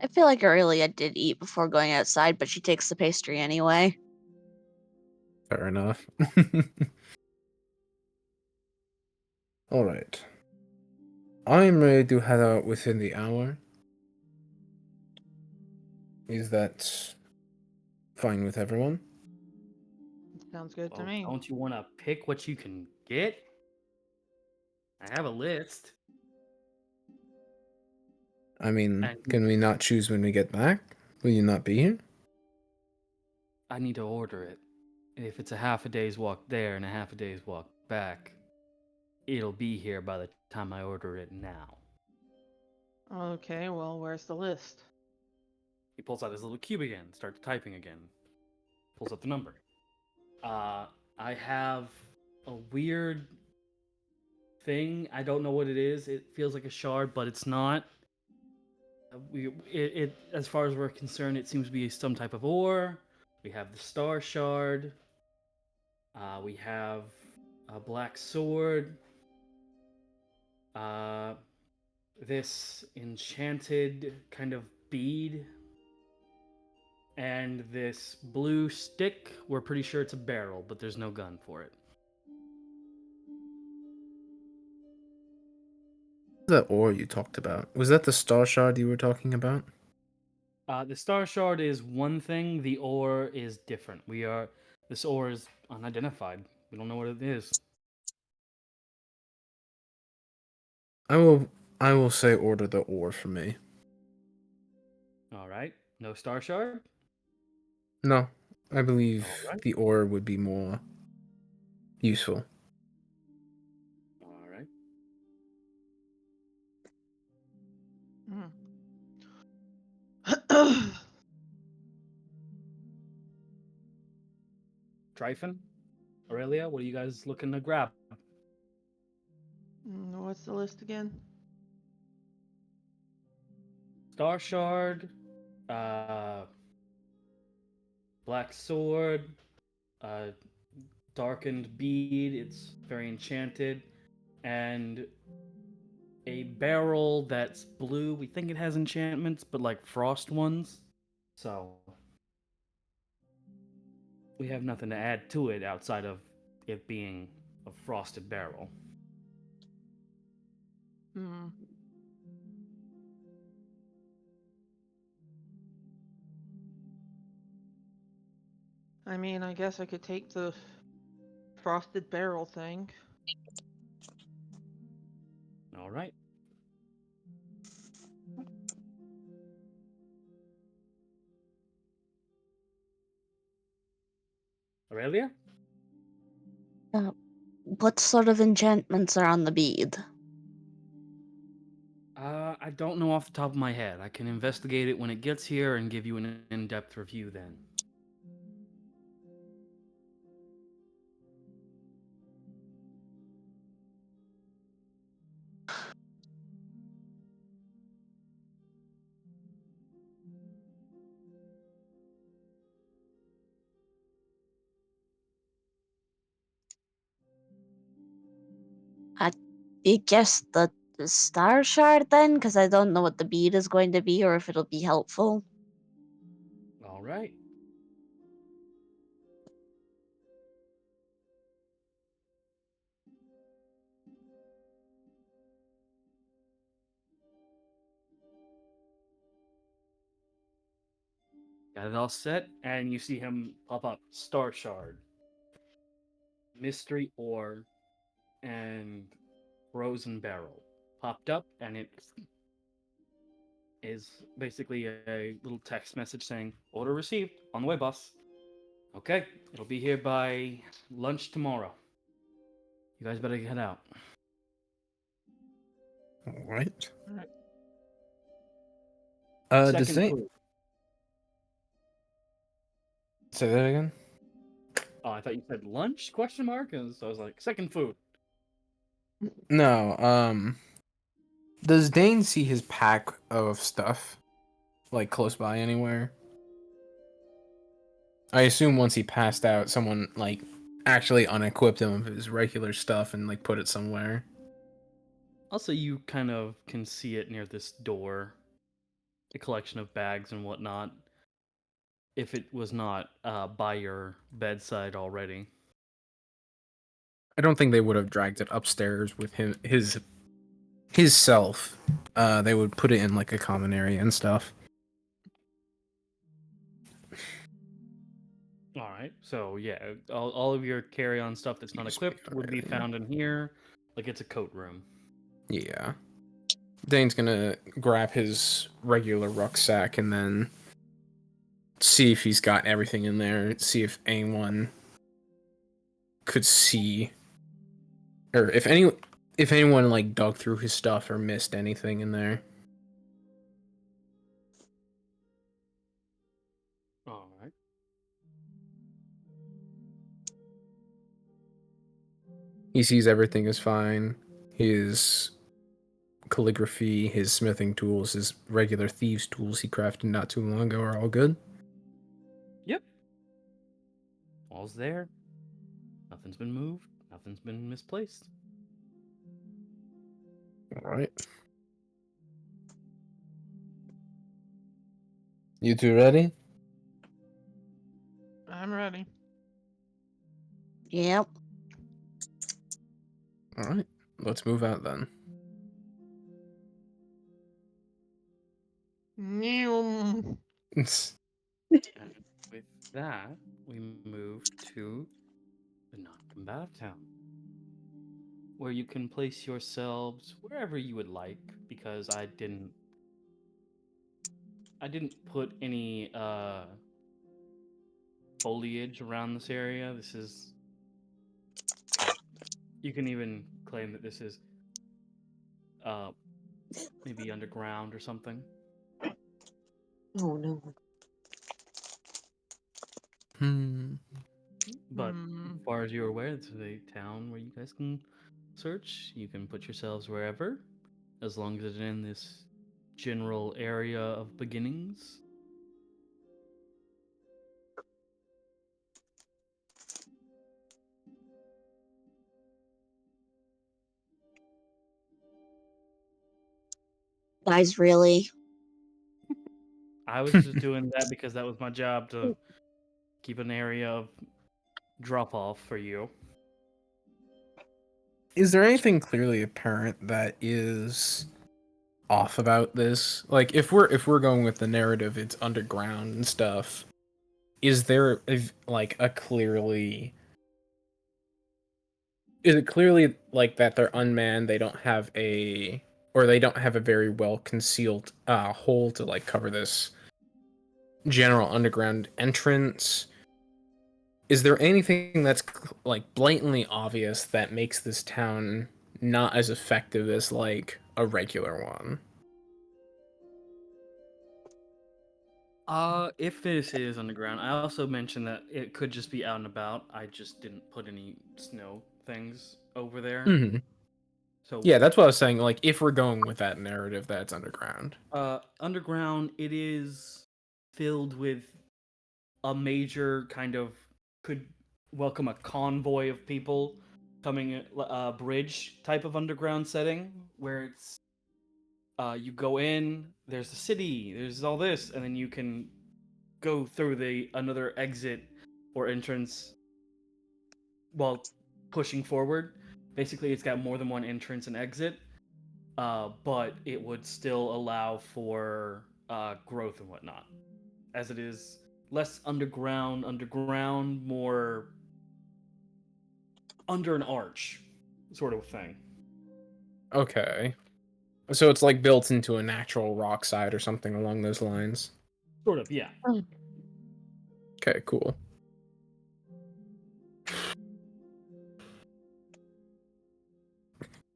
I feel like Aurelia did eat before going outside, but she takes the pastry anyway. Fair enough. Alright. I'm ready to head out within the hour. Is that fine with everyone? Sounds good to Well, me. don't you want to pick what you can get? I have a list. I mean, And can we not choose when we get back? Will you not be here? I need to order it. If it's a half a day's walk there and a half a day's walk back, it'll be here by the time I order it now. Okay, well, where's the list? He pulls out his little cube again, starts typing again, pulls up the number. I have a weird thing. I don't know what it is. It feels like a shard, but it's not. As far as we're concerned, it seems to be some type of ore. We have the star shard. We have a black sword. This enchanted kind of bead. And this blue stick. We're pretty sure it's a barrel, but there's no gun for it. The ore you talked about. Was that the star shard you were talking about? The star shard is one thing. The ore is different. This ore is unidentified. We don't know what it is. I will say order the ore for me. All right. No star shard. No, I believe All right. the ore would be more useful. All right. Hmm. Tryphon, Aurelia, what are you guys looking to grab? What's the list again? Star shard, black sword, darkened bead. It's very enchanted, and a barrel that's blue. We think it has enchantments, but like frost ones. So we have nothing to add to it outside of it being a frosted barrel. Hmm. I mean, I guess I could take the frosted barrel thing. All right. Aurelia? What sort of enchantments are on the bead? I don't know off the top of my head. I can investigate it when it gets here and give you an in-depth review then. I guess the star shard then, because I don't know what the bead is going to be or if it'll be helpful. All right. Got it all set, and you see him pop up. Star Shard, Mystery Ore, and Frozen Barrel. Popped up, and it is basically a little text message saying, "Order received. On the way, boss." Okay, it'll be here by lunch tomorrow. You guys better head out. Alright. Alright. Does Second they food. say that again? Oh, I thought you said lunch? Question mark. And so I was like, second food. No, does Dane see his pack of stuff, like, close by anywhere? I assume once he passed out, someone, like, actually unequipped him of his regular stuff and, like, put it somewhere. Also, you kind of can see it near this door, a collection of bags and whatnot. If it was not by your bedside already. I don't think they would have dragged it upstairs with his self. They would put it in, like, a common area and stuff. All right. So yeah, all of your carry-on stuff that's not Just equipped would be Aurelia. found in here. Like it's a coat room. Yeah. Dane's gonna grab his regular rucksack and then see if he's got everything in there, see if anyone could see, or if anyone, like, dug through his stuff or missed anything in there. All right. He sees everything is fine. His calligraphy, his smithing tools, his regular thieves' tools he crafted not too long ago are all good. Yep. All's there. Nothing's been moved. Nothing's been misplaced. All right. You two ready? I'm ready. Yep. All right. Let's move out then. Neum. And with that, we move to the non-combative town, where you can place yourselves wherever you would like, because I didn't put any foliage around this area. This is you can even claim that this is maybe underground or something. Oh no. But as far as you're aware, it's a town where you guys can search. You can put yourselves wherever, as long as it's in this general area of beginnings. Guys, really? I was just doing that because that was my job to keep an area of drop off for you. Is there anything clearly apparent that is off about this? Like, if we're going with the narrative, it's underground and stuff. Is there like a clearly? Is it clearly like that they're unmanned? They don't have a very well concealed hole to, like, cover this general underground entrance. Is there anything that's like blatantly obvious that makes this town not as effective as, like, a regular one? If this is underground, I also mentioned that it could just be out and about. I just didn't put any snow things over there. Mm-hmm. So Yeah, that's what I was saying. Like, if we're going with that narrative, that's underground. underground, it is filled with a major kind of could welcome a convoy of people coming bridge type of underground setting where it's you go in, there's the city, there's all this, and then you can go through the another exit or entrance while pushing forward. Basically, it's got more than one entrance and exit, but it would still allow for growth and whatnot, as it is less underground, more under an arch, sort of thing. Okay. So it's, like, built into a natural rock side or something along those lines. Sort of, yeah. Okay, cool.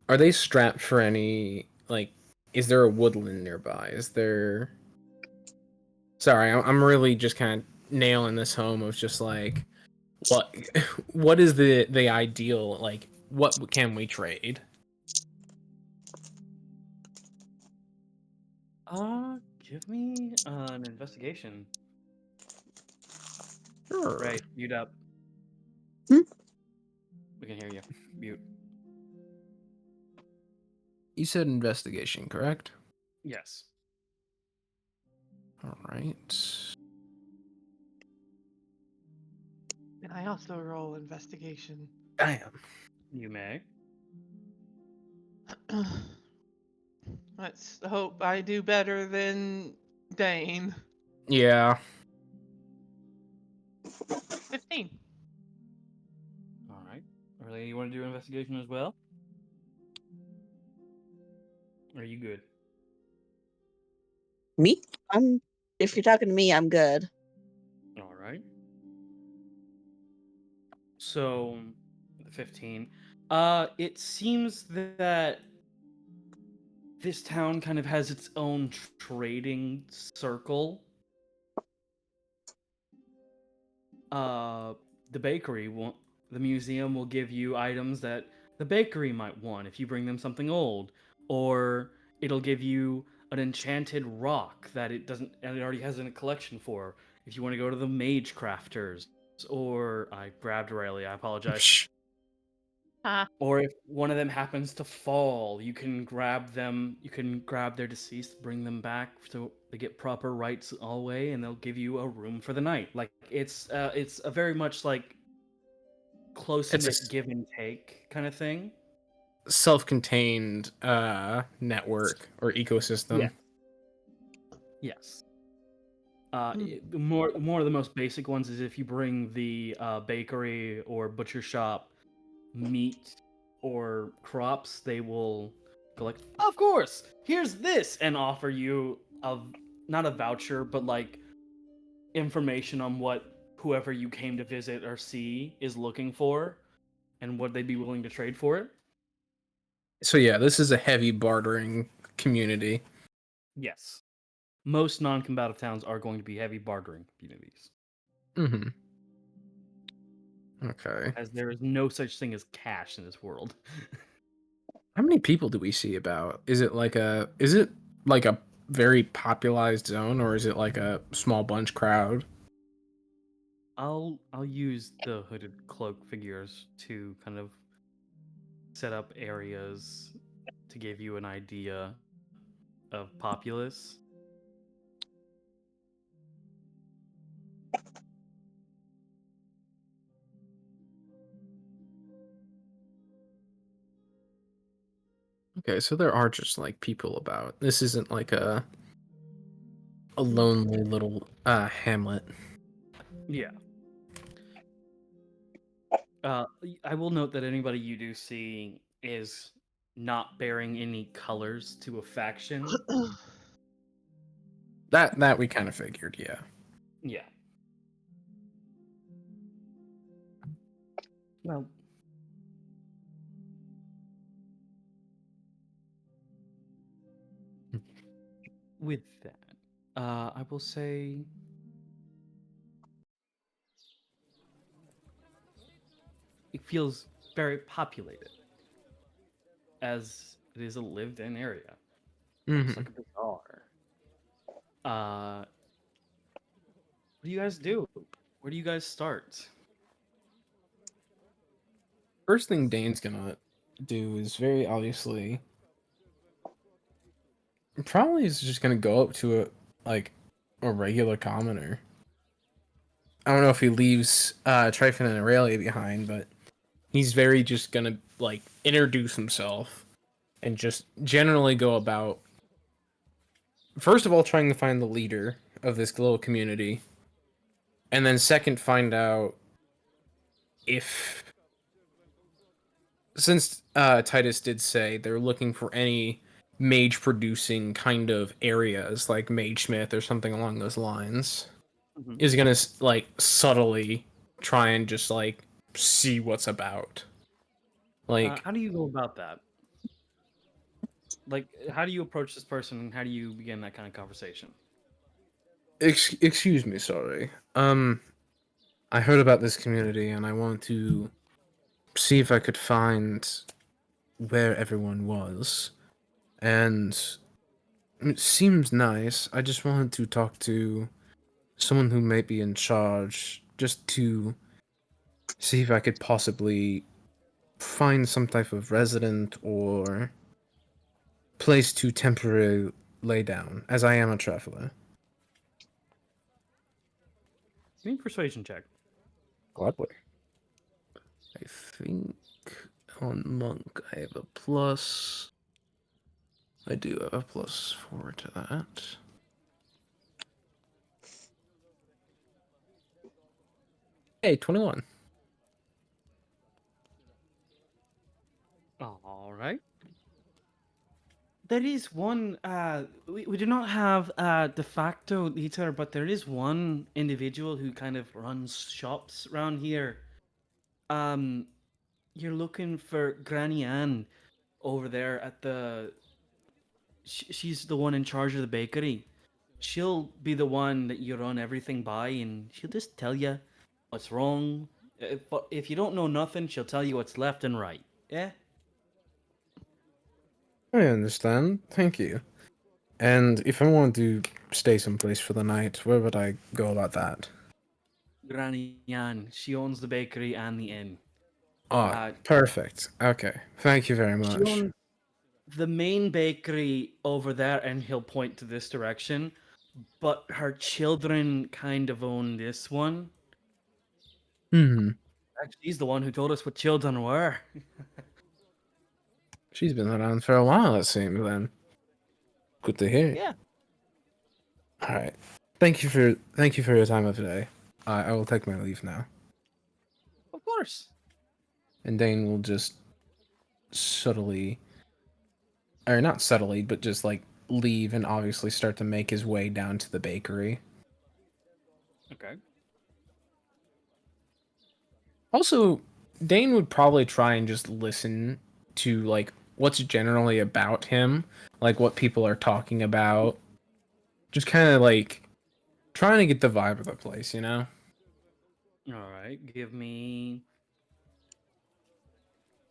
Are they strapped for any, like, is there a woodland nearby? Is there... Sorry, I'm really just kind of nailing this home of just, like, what what is the ideal, like, what can we trade? Give me an investigation. Sure. Ray, mute up. Hmm? We can hear you. Mute. You said investigation, correct? Yes. All right. And I also roll investigation. Damn. You may. Let's hope I do better than Dane. Yeah. 15. All right. Orlain, you want to do an investigation as well? Or are you good? Me? If you're talking to me, I'm good. All right. So, 15. It seems that this town kind of has its own trading circle. Uh, the bakery will, the museum will give you items that the bakery might want if you bring them something old, or it'll give you an enchanted rock that it doesn't, and it already has in a collection for. If you want to go to the mage crafters, or I grabbed Aurelia, I apologize. Or if one of them happens to fall, you can grab them. You can grab their deceased, bring them back so they get proper rites all the way, and they'll give you a room for the night. Like it's a very much like close It's a knit give and take kind of thing. self-contained network or ecosystem. Yes. More of the most basic ones is if you bring the bakery or butcher shop meat or crops, they will go like, of course, here's this, and offer you not a voucher, but like information on what whoever you came to visit or see is looking for, and what they'd be willing to trade for it. So yeah, this is a heavy bartering community. Yes, most non-combative towns are going to be heavy bartering communities, Mm-hmm. Okay. as there is no such thing as cash in this world. How many people do we see about? Is it like a very popularized zone, or is it like a small bunch crowd? I'll use the hooded cloak figures to kind of set up areas to give you an idea of populace. Okay, so there are just like people about. This isn't like a lonely little hamlet. Yeah. I will note that anybody you do see is not bearing any colors to a faction. That we kind of figured, yeah. Yeah. Well, with that, I will say it feels very populated, as it is a lived-in area, almost Mm-hmm. like a bazaar. What do you guys do? Where do you guys start? First thing Dane's gonna do is very obviously probably is just gonna go up to a regular commoner. I don't know if he leaves Tryphon and Aurelia behind, but he's very just gonna like introduce himself and just generally go about first of all trying to find the leader of this little community, and then second find out if since Titus did say they're looking for any mage producing kind of areas like Mage Smith or something along those lines, Mhm. is gonna like subtly try and just like see what's about. Like, How do you go about that? Like, how do you approach this person, and how do you begin that kind of conversation? excuse me, sorry. I heard about this community and I want to see if I could find where everyone was. And It seems nice. I just wanted to talk to someone who may be in charge, just to see if I could possibly find some type of resident or place to temporarily lay down, as I am a traveler. Give me a persuasion check. Gladly. I think on monk I have a plus. I do have a +4 to that. Hey, 21. All right. There is one. We do not have de facto leader, but there is one individual who kind of runs shops around here. Um, you're looking for Granny Ann over there at the. She's the one in charge of the bakery. She'll be the one that you run everything by, and she'll just tell you what's wrong. But if you don't know nothing, she'll tell you what's left and right. Yeah. I understand. Thank you. And if I want to stay someplace for the night, where would I go about that? Granny Ann. She owns the bakery and the inn. Ah, perfect. Okay. Thank you very She much. owns the main bakery over there, and he'll point to this direction. But her children kind of own this one. Hmm. Actually, he's the one who told us what children were. She's been around for a while, it seems, then. Good to hear. Yeah, Alright. Thank you for your time of today. I will take my leave now. of course. And Dane will just subtly, or not subtly, but just like leave and obviously start to make his way down to the bakery. Okay. Also, Dane would probably try and just listen to like what's generally about him, like what people are talking about. Just kind of like trying to get the vibe of the place, you know? All right. Give me.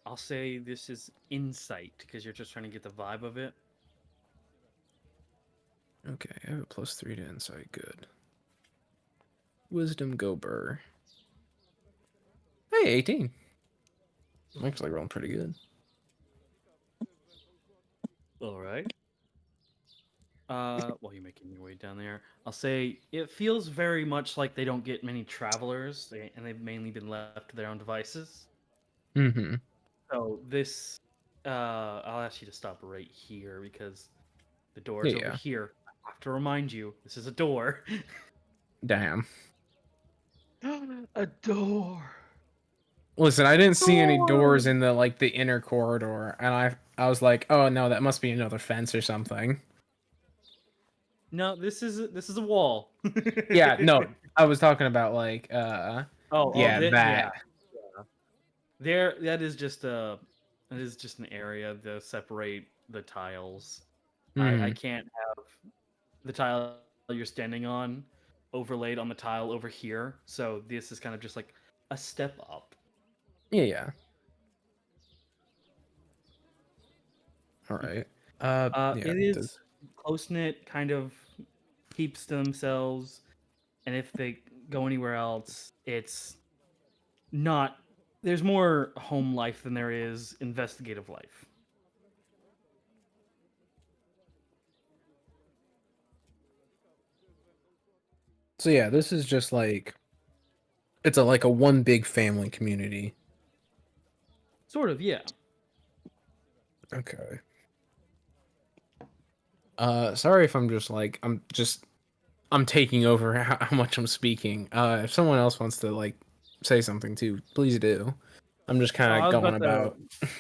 I'll say this is insight because you're just trying to get the vibe of it. Okay, I have a +3 to insight. Good. Wisdom go burr. Hey, 18. I'm actually rolling pretty good. All right. While you're making your way down there, I'll say it feels very much like they don't get many travelers, and they've mainly been left to their own devices. Mm-hmm. So this, I'll ask you to stop right here because the door is over Yeah. here. I have to remind you, this is a door. Damn. A door. Listen, I didn't see any doors in the like the inner corridor, and I was like, oh no, that must be another fence or something. No, this is a wall. Yeah, no, I was talking about like yeah, yeah. that. There, that is just an area to separate the tiles. I Mhm. can't have the tile you're standing on overlaid on the tile over here, so this is kind of just like a step up. Yeah, yeah. All right. Yeah. It is close knit, kind of keeps to themselves, and if they go anywhere else, it's not. There's more home life than there is investigative life. So yeah, this is just like it's a like a one big family community. Sort of, yeah. Okay. Sorry if I'm just like I'm taking over how much I'm speaking. If someone else wants to like say something too, please do. I'm just Oh, kind I of was going about to. about.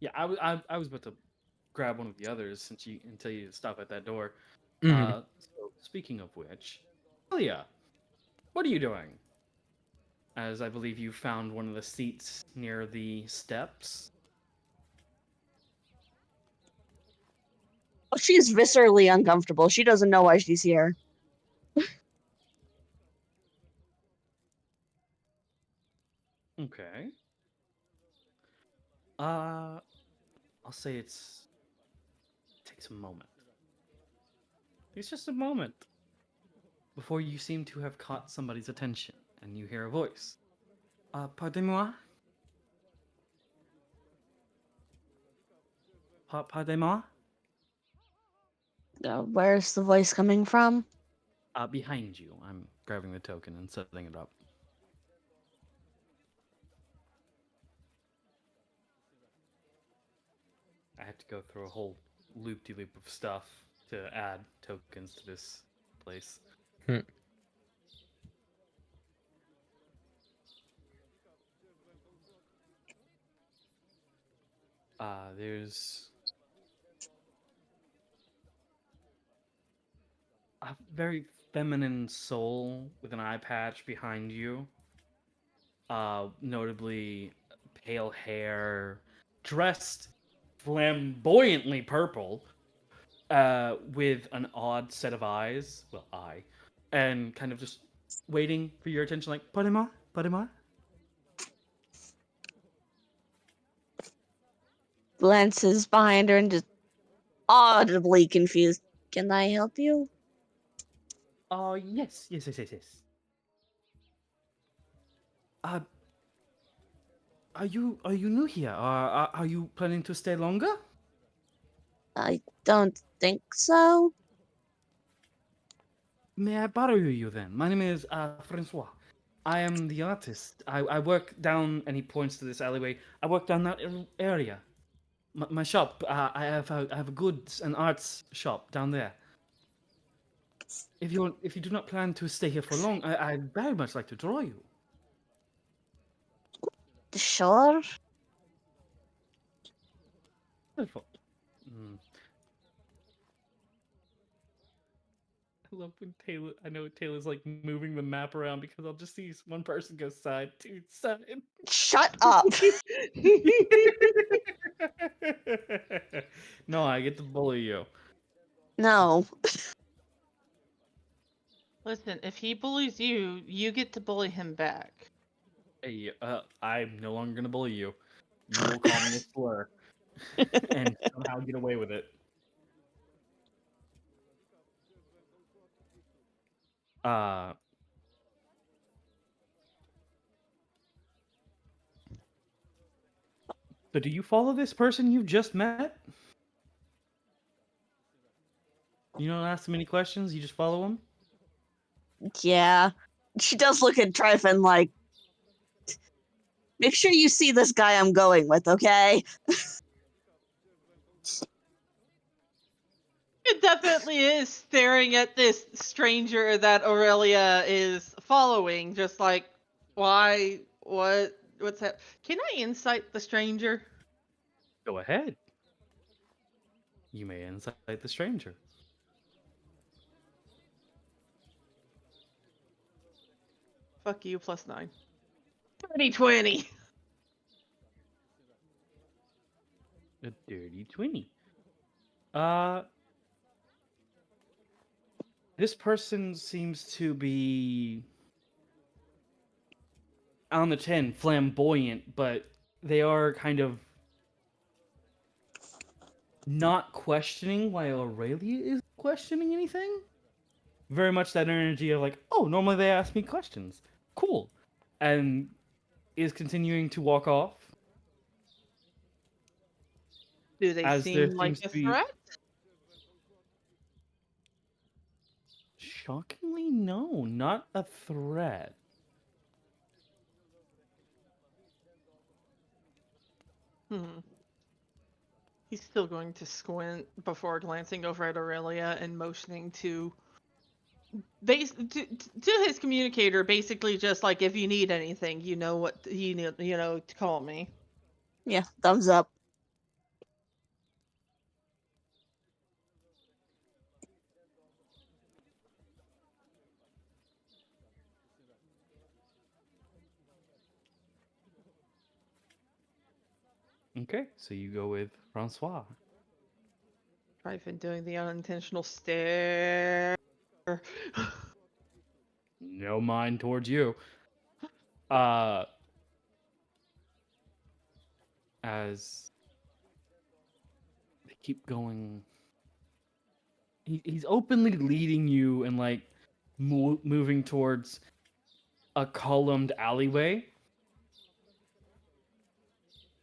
Yeah, I was about to grab one of the others since you until you stop at that door. Mhm. So speaking of which, Aurelia, what are you doing? As I believe you found one of the seats near the steps. Oh, she's viscerally uncomfortable. She doesn't know why she's here. Okay. I'll say it takes a moment. It's just a moment before you seem to have caught somebody's attention, and you hear a voice. Pardonnez-moi? Pardonnez-moi? Where's the voice coming from? Behind you. I'm grabbing the token and setting it up. I have to go through a whole loop-de-loop of stuff to add tokens to this place. Hmm. There's a very feminine soul with an eye patch behind you. Notably pale hair, dressed flamboyantly purple, with an odd set of eyes, well, eye, and kind of just waiting for your attention, like, pardonnez-moi, pardonnez-moi. Glances behind her and just audibly confused. Can I help you? Oh, yes. Uh, are you new here? Are you planning to stay longer? I don't think so. May I borrow you then? My name is Francois. I am the artist. I work down, and he points to this alleyway. I work down that area. My shop. I have a goods and arts shop down there. If you do not plan to stay here for long, I'd very much like to draw you. Sure. Wonderful. Mm. I love when Taylor. I know Taylor's like moving the map around because I'll just see one person go side to side. Shut up. No, I get to bully you. No. Listen, if he bullies you, you get to bully him back. Hey, I'm no longer gonna bully you. You will call me a slur and somehow get away with it. Uh, so do you follow this person you just met? You don't ask them any questions. You just follow them. Yeah. She does look at Tryphon like, make sure you see this guy I'm going with, okay? It definitely is staring at this stranger that Aurelia is following, just like, why? What's that? Can I insight the stranger? Go ahead. You may insight the stranger. Fuck you, +9. 2020. A dirty 20. Uh, this person seems to be on the 10, flamboyant, but they are kind of not questioning why Aurelia is questioning anything. Very much that energy of like, oh, normally they ask me questions. Cool. And is continuing to walk off Do they as there seem like seems a to be. threat? Shockingly, no, not a threat. He's still going to squint before glancing over at Aurelia and motioning to his communicator, basically just like, if you need anything, you know what you know to call me. Yeah, thumbs up. Okay, so you go with Francois. Tryphon doing the unintentional stare. No mind towards you. Uh, as they keep going he's openly leading you and like moving towards a columned alleyway.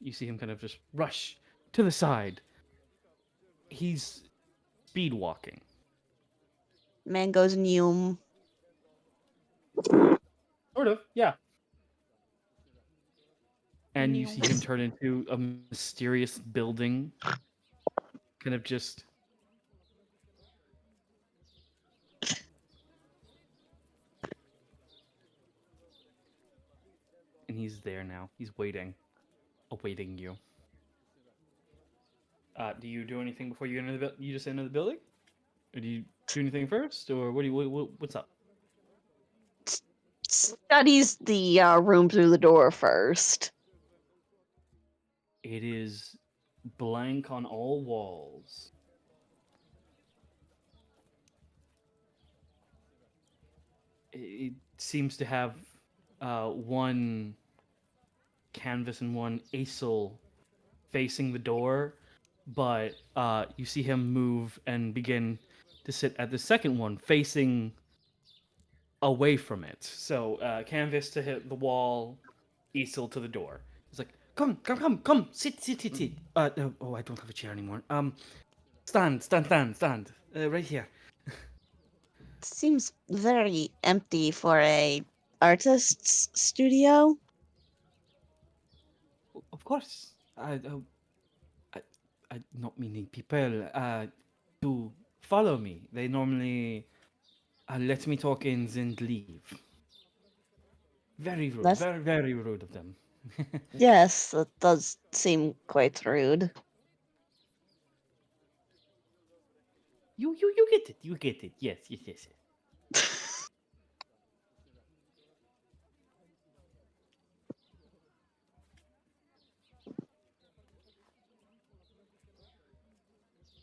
You see him kind of just rush to the side. He's speed walking. Man goes Neum. Sort of, yeah. And you see him turn into a mysterious building. Kind of just. And he's there now. He's waiting. Awaiting you. Do you do anything before you enter the you just enter the building? Or do you do anything first? Or what do you what's up? Studies the room through the door first. It is blank on all walls. It seems to have one canvas and one easel facing the door, but you see him move and begin to sit at the second one facing away from it. So canvas to hit the wall, easel to the door. It's like, come, sit. Oh, I don't have a chair anymore. Stand, right here. Seems very empty for a artist's studio. Of course, I not many people to follow me. They normally let me talk in and leave. Very rude, That's very rude of them. yes, that does seem quite rude. You get it. You get it. Yes.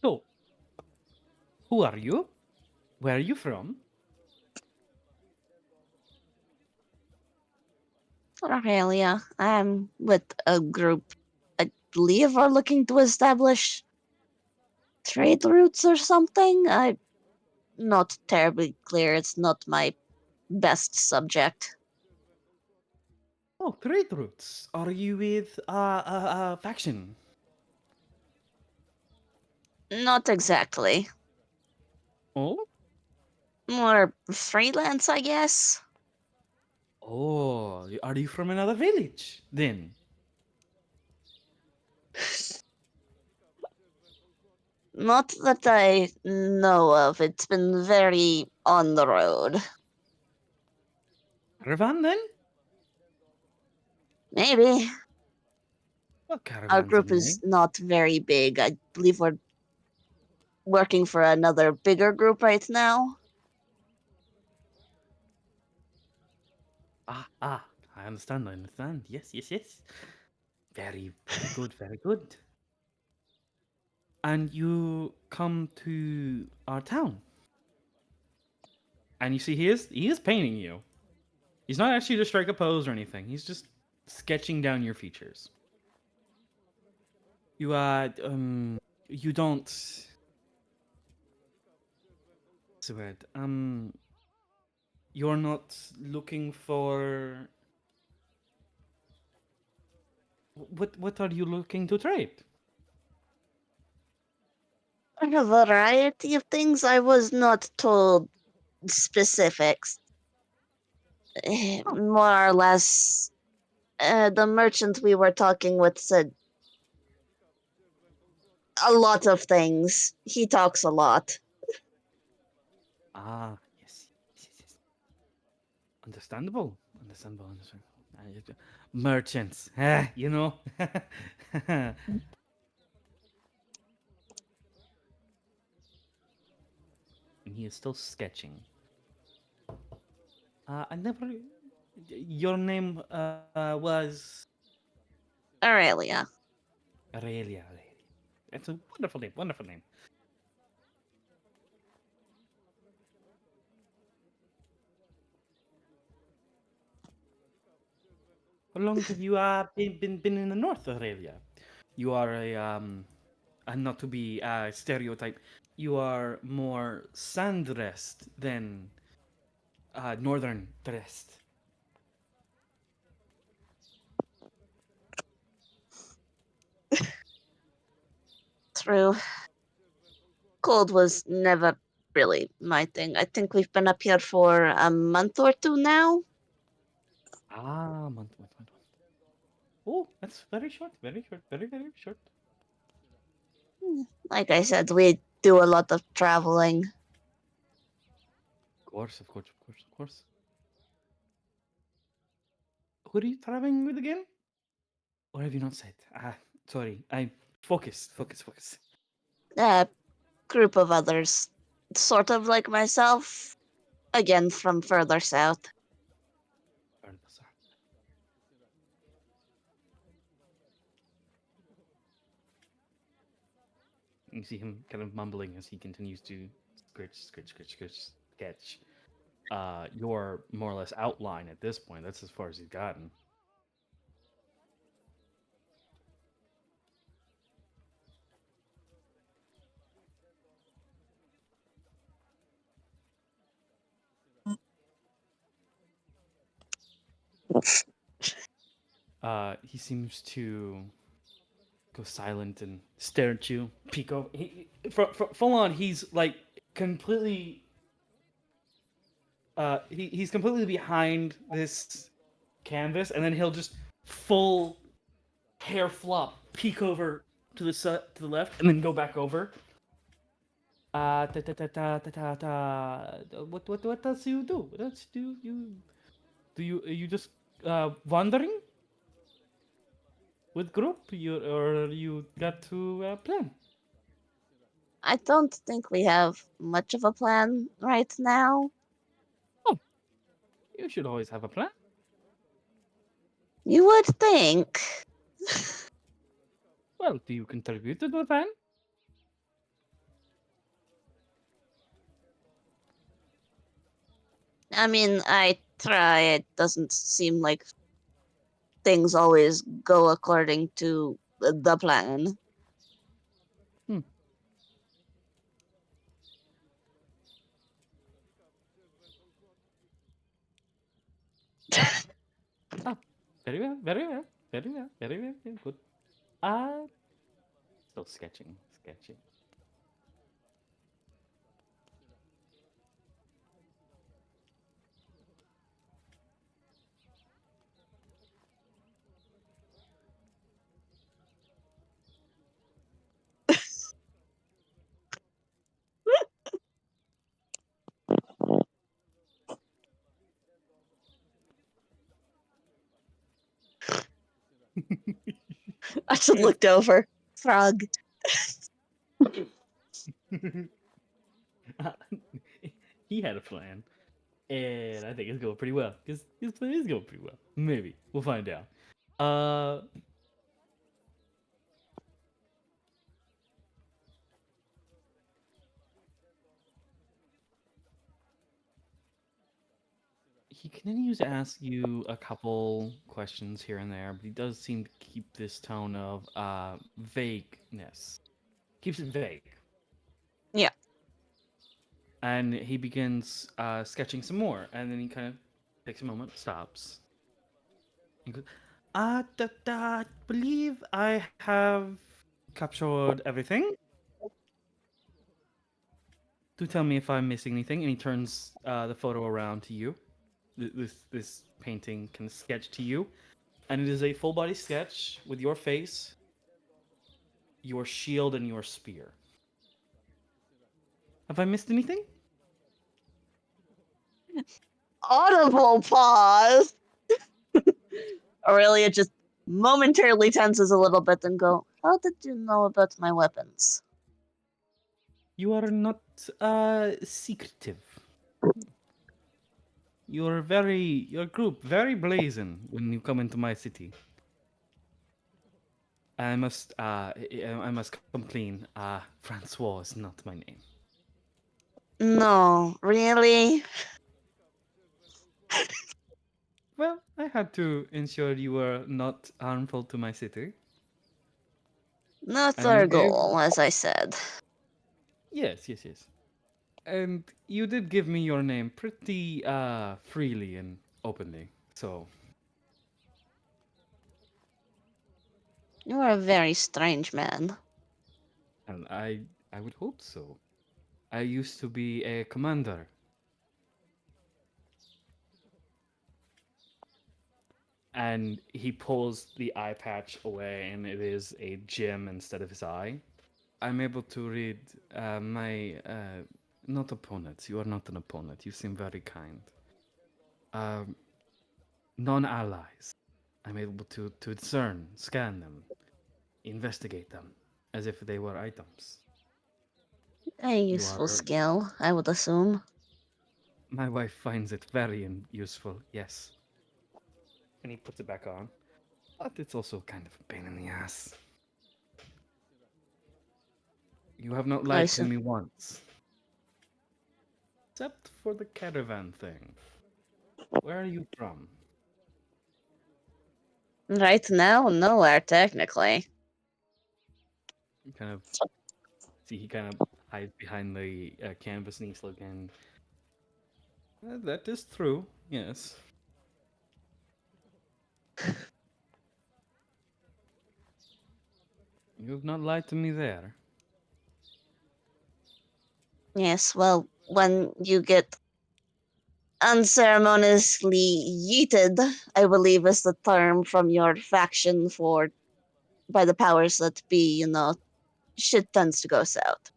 So, who are you? Where are you from? Aurelia, I'm with a group I believe are looking to establish trade routes or something. I'm not terribly clear. It's not my best subject. Oh, trade routes. Are you with faction? Not exactly. Oh, More freelance, I guess. oh, are you from another village then? Not that I know of. It's been very on the road. Caravan then? Maybe. Well, Our caravans group is anyway. not very big. I believe we're working for another bigger group right now. Ah, I understand. Yes. Very good, very good. And you come to our town. And you see he is painting you. He's not actually to strike a pose or anything. He's just sketching down your features. You you don't what's the word? You're not looking for what are you looking to trade? A variety of things. I was not told specifics. More or less, the merchant we were talking with said a lot of things. He talks a lot. Ah, yes. Understandable. Merchants, you know. And he is still sketching. I never. Your name was Aurelia. Aurelia. It's a wonderful name. How long have you been in the north, Aurelia? You are a not to be stereotype, you are more sand dressed than northern dressed. True. Cold was never really my thing. I think we've been up here for a month or two now. Month. Oh, that's very short, very short, very short. Like I said, we do a lot of traveling. Of course. Who are you traveling with again? Or have you not said? Sorry. I focus. A group of others, sort of like myself, again from further south. You see him kind of mumbling as he continues to sketch. Your more or less outline at this point. That's as far as he's gotten. He seems to go silent and stare at you. Pico, full on. He's like completely. He's completely behind this canvas, and then he'll just full hair flop, peek over to the left, and then go back over. What does you do? What else do you are you just wandering with group? You got to plan? I don't think we have much of a plan right now. Oh, you should always have a plan. You would think. Well, do you contribute to the plan? I mean, I try. It doesn't seem like things always go according to the plan. Oh, very well, very well, very well, very well, very good. Uh, Still sketching. I just looked over. Frog. He had a plan, and I think it's going pretty well. Because his plan is going pretty well. Maybe we'll find out. Uh, he continues to ask you a couple questions here and there, but he does seem to keep this tone of vagueness. Keeps it vague. Yeah. And he begins sketching some more, and then he kind of takes a moment, stops, and goes, believe I have captured everything. Do tell me if I'm missing anything. And he turns the photo around to you. This painting can sketch to you, and it is a full body sketch with your face, your shield, and your spear. Have I missed anything? Audible pause. Aurelia just momentarily tenses a little bit and go, "How did you know about my weapons?" You are not secretive. Your group very blazing when you come into my city. I must complain. Francois is not my name. No, really? Well, I had to ensure you were not harmful to my city. That's And you our gave, goal, as I said. Yes, yes, yes. And you did give me your name pretty freely and openly. So, You are a very strange man. and I would hope so. I used to be a commander, and he pulls the eye patch away, and it is a gem instead of his eye. I'm able to read my not opponents. You are not an opponent. You seem very kind. Um, non-allies. I'm able to discern, scan them, investigate them as if they were items. A You useful are. skill, I would assume. My wife finds it very useful. Yes, and he puts it back on. But it's also kind of a pain in the ass. You have not I lied to see. me once, except for the caravan thing. Where are you from? Right now, nowhere technically. Kind of see. He kind of hides behind the canvas, and he's looking. That is true. Yes. You have not lied to me there. Yes, well, when you get unceremoniously yeeted, I believe is the term from your faction for by the powers that be, shit tends to go south.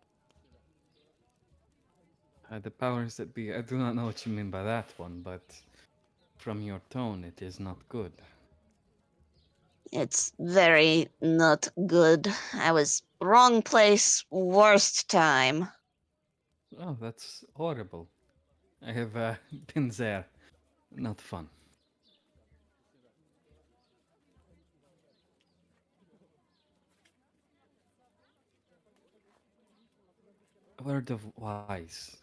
The powers that be. I do not know what you mean by that one, but from your tone, it is not good. It's very not good. I was wrong place, worst time. Oh, that's horrible. I have been there. Not fun. Word of wise.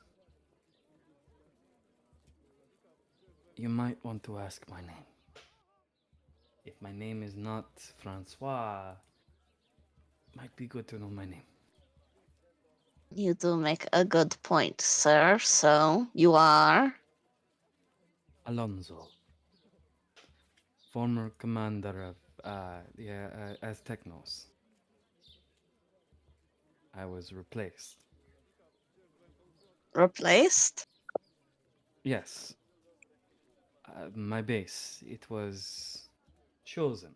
You might want to ask my name. If my name is not Francois, might be good to know my name. You do make a good point, sir. So, you are. Alonso, former commander of Aztecnos. I was replaced. Replaced? Yes, my base. It was chosen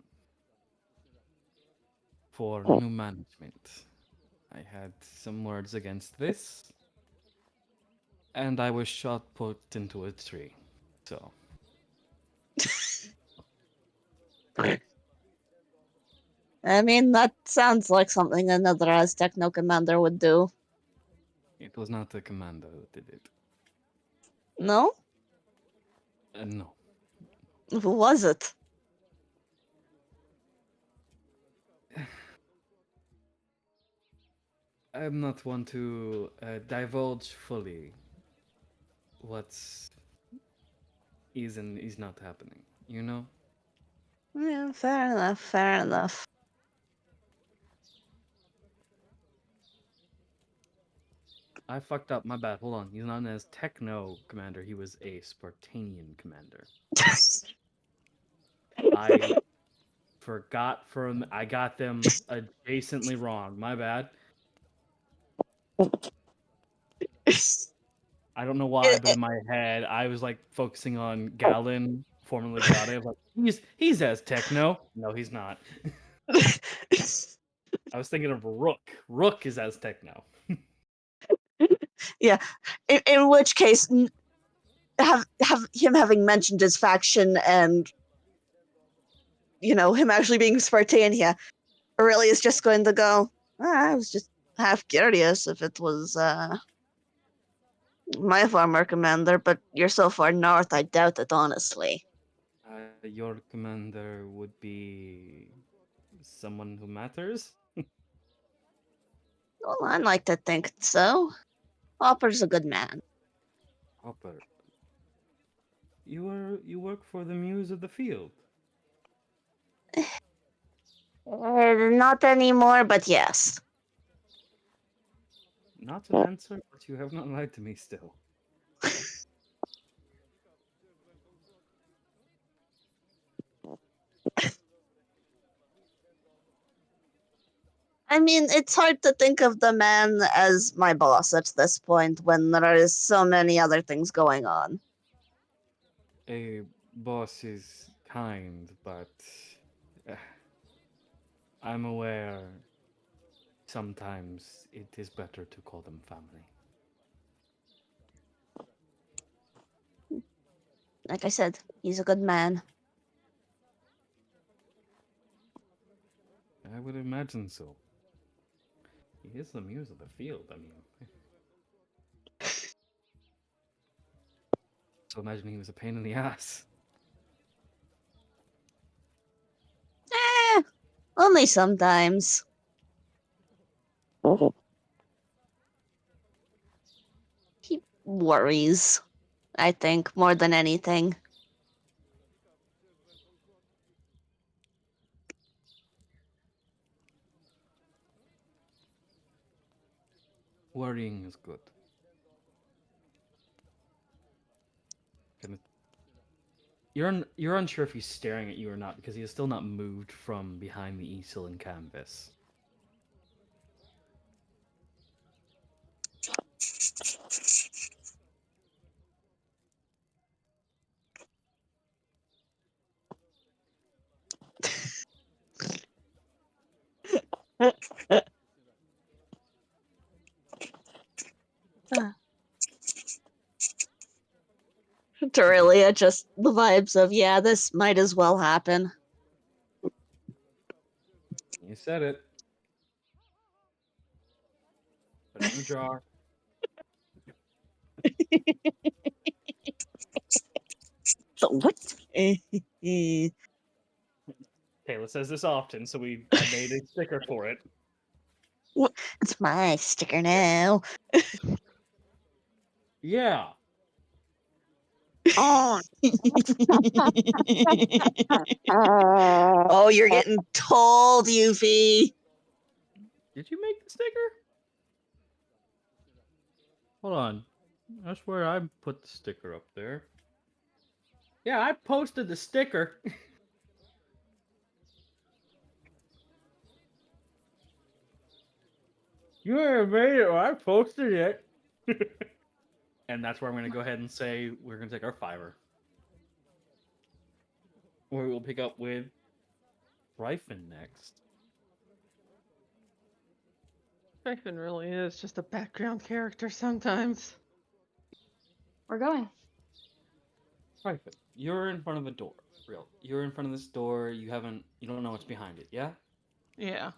for new management. I had some words against this, and I was shot put into a tree. So I mean, that sounds like something another Aztec no commander would do. it was not the commander that did it. No? No. Who was it? I'm not one to divulge fully what's is and is not happening. You know, Yeah, fair enough, fair enough. I fucked up. My bad. Hold on. He's not as techno commander. He was a Spartanian commander. I forgot from. I got them adjacently wrong. My bad. I don't know why, but in my head, I was like focusing on Galen, formerly Gade. I was like, he's as techno. No, he's not. I was thinking of Rook. Rook is as techno. Yeah, in which case, have him having mentioned his faction and him actually being Spartan here, Aurelia is just going to go. I was just half curious if it was my former commander, but you're so far north, I doubt it, honestly. Your commander would be someone who matters. Well, I like to think so. Hopper's a good man. Hopper, you work for the Muse of the Field. Not anymore, but yes. not an answer, but you have not lied to me still. I mean, it's hard to think of the man as my boss at this point when there is so many other things going on. A boss is kind, but uh, I'm aware sometimes it is better to call them family. Like I said, he's a good man. I would imagine so. He is the muse of the field, I mean. So imagine he was a pain in the ass. Only sometimes. He worries, I think, more than anything. Worrying is good. You're unsure if he's staring at you or not because he has still not moved from behind the easel and canvas. Aurelia, just the vibes of, yeah, this might as well happen. You said it. Put it in the jar. So what? Kayla says this often, so I made a sticker for it. It's my sticker now. Yeah. Oh, Oh, you're getting told, Yufi. Did you make the sticker? Hold on. I swear I put the sticker up there. Yeah, I posted the sticker. You haven't made it, or I posted it. And that's where I'm going to go ahead and say we're going to take our $5. Where we'll pick up with Tryphon next. Tryphon really is just a background character sometimes. We're going. Tryphon, you're in front of a door. Real. You're in front of this door. You don't know what's behind it, yeah? Yeah.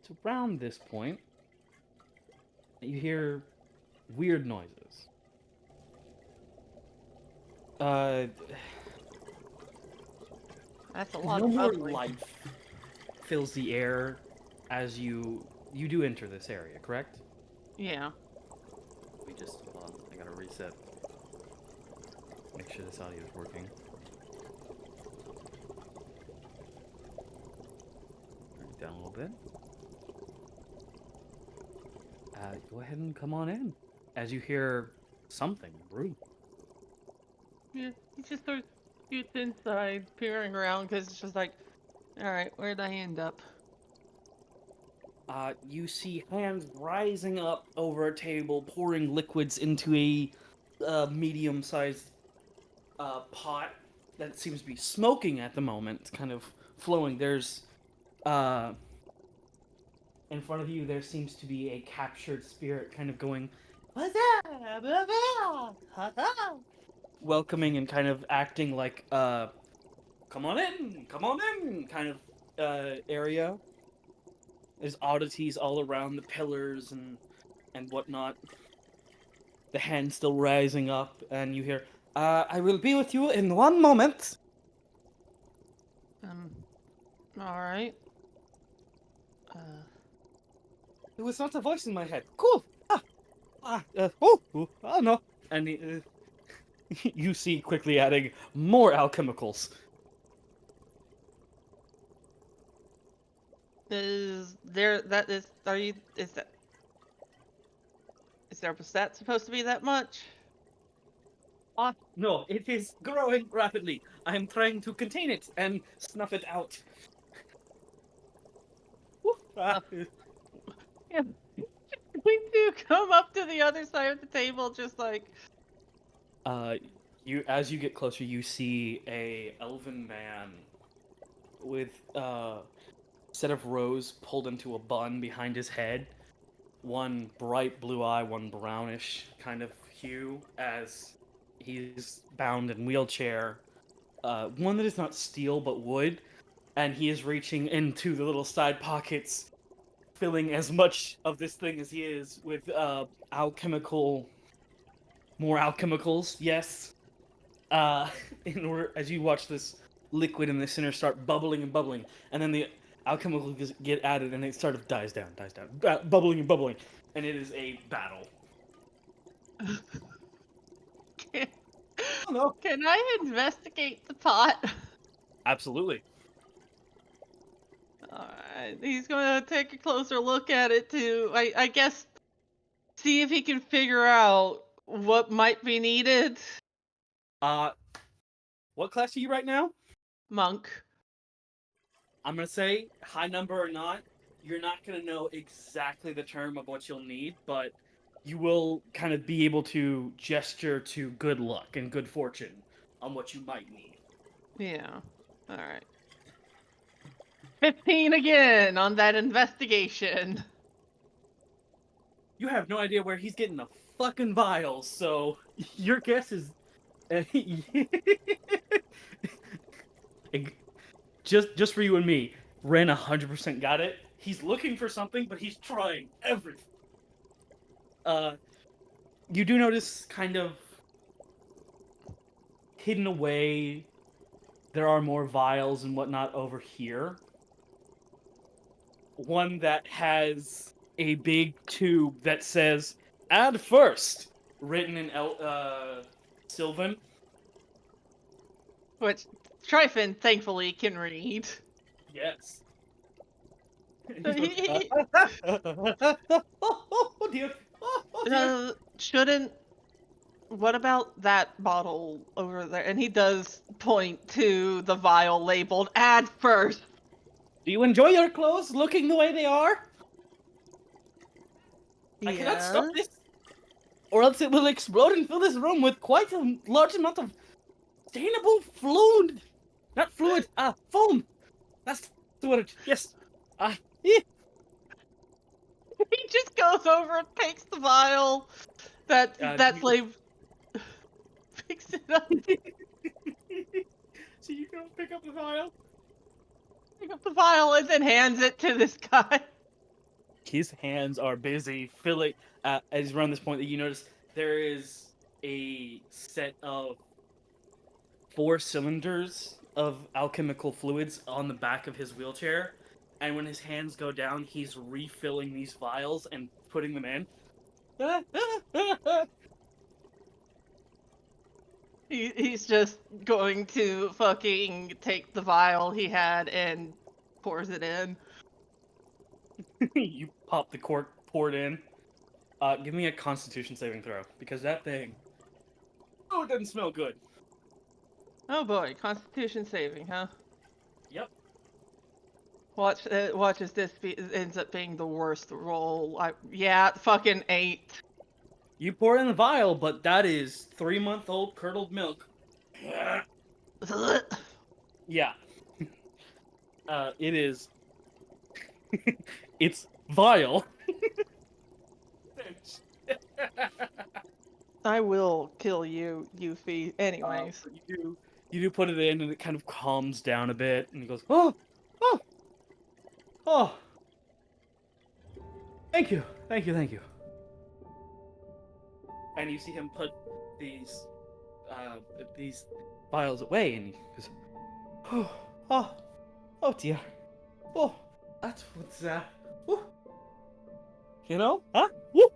It's around this point that you hear weird noises. That's a lot No of more bubbling. life fills the air as you do enter this area, correct? Yeah. Hold on, I gotta reset. Make sure this audio is working. Turn it down a little bit. Go ahead and come on in as you hear something brew. Yeah, he just sort of gets inside, peering around, because it's just like, alright, where'd I end up? You see hands rising up over a table, pouring liquids into a medium-sized pot that seems to be smoking at the moment, kind of flowing. There's in front of you, there seems to be a captured spirit kind of going, welcoming and kind of acting like, come on in, kind of area. There's oddities all around the pillars and whatnot. The hand still rising up, and you hear, I will be with you in 1 moment. Alright. It was not a voice in my head. Cool. No. And you see quickly adding more alchemicals. Is there that is are you is that was that supposed to be that much? No, it is growing rapidly. I am trying to contain it and snuff it out. Woo, Yeah. We do come up to the other side of the table, just like as you get closer, you see a elven man with set of rows pulled into a bun behind his head. One bright blue eye, one brownish kind of hue, as he's bound in wheelchair. One that is not steel but wood, and he is reaching into the little side pockets, filling as much of this thing as he is with more alchemicals. Yes. In order, as you watch this liquid in the center start bubbling and bubbling, and then the alchemicals get added, and it sort of dies down, bubbling and bubbling, and it is a battle. can, Oh no! can I investigate the pot? Absolutely. Alright, he's gonna take a closer look at it to I guess see if he can figure out what might be needed. What class are you right now? Monk. I'm gonna say, high number or not, you're not gonna know exactly the term of what you'll need, but you will kind of be able to gesture to good luck and good fortune on what you might need. Yeah. Alright. 15 again on that investigation. You have no idea where he's getting the fucking vials, so your guess is just for you and me. Ren 100% got it. He's looking for something, but he's trying everything. You do notice kind of hidden away, there are more vials and whatnot over here. One that has a big tube that says "Add first," written in Sylvan. Which Tryphon thankfully can read. Yes. So Oh dear. Oh dear. Shouldn't. What about that bottle over there? And he does point to the vial labeled "Add first." Do you enjoy your clothes looking the way they are? I cannot stop Yeah. this, or else it will explode and fill this room with quite a large amount of stainable fluid. Not fluid, foam. That's the word. Yes. Yeah. He just goes over and takes the vial. That's like picks it up, So you go pick up the vial. pick up the vial, and then hands it to this guy. His hands are busy filling. As around this point that you notice, there is a set of 4 cylinders of alchemical fluids on the back of his wheelchair, and when his hands go down, he's refilling these vials and putting them in. He's just going to fucking take the vial he had and pours it in. You pop the cork, pour it in. Give me a Constitution saving throw, because that thing, it doesn't smell good. Oh boy, Constitution saving, huh? Yep. Watch as this ends up being the worst roll. Fucking 8. You pour in the vial, but that is 3-month-old curdled milk. Yeah. It is. It's vile. I will kill you, Yufi. Anyways. You do put it in, and it kind of calms down a bit, and he goes, "Oh, oh, oh! Thank you, thank you, thank you." And you see him put these vials away, and he goes, "Oh, oh, oh dear, oh, that's what's that? Oh. You know, huh? Woo."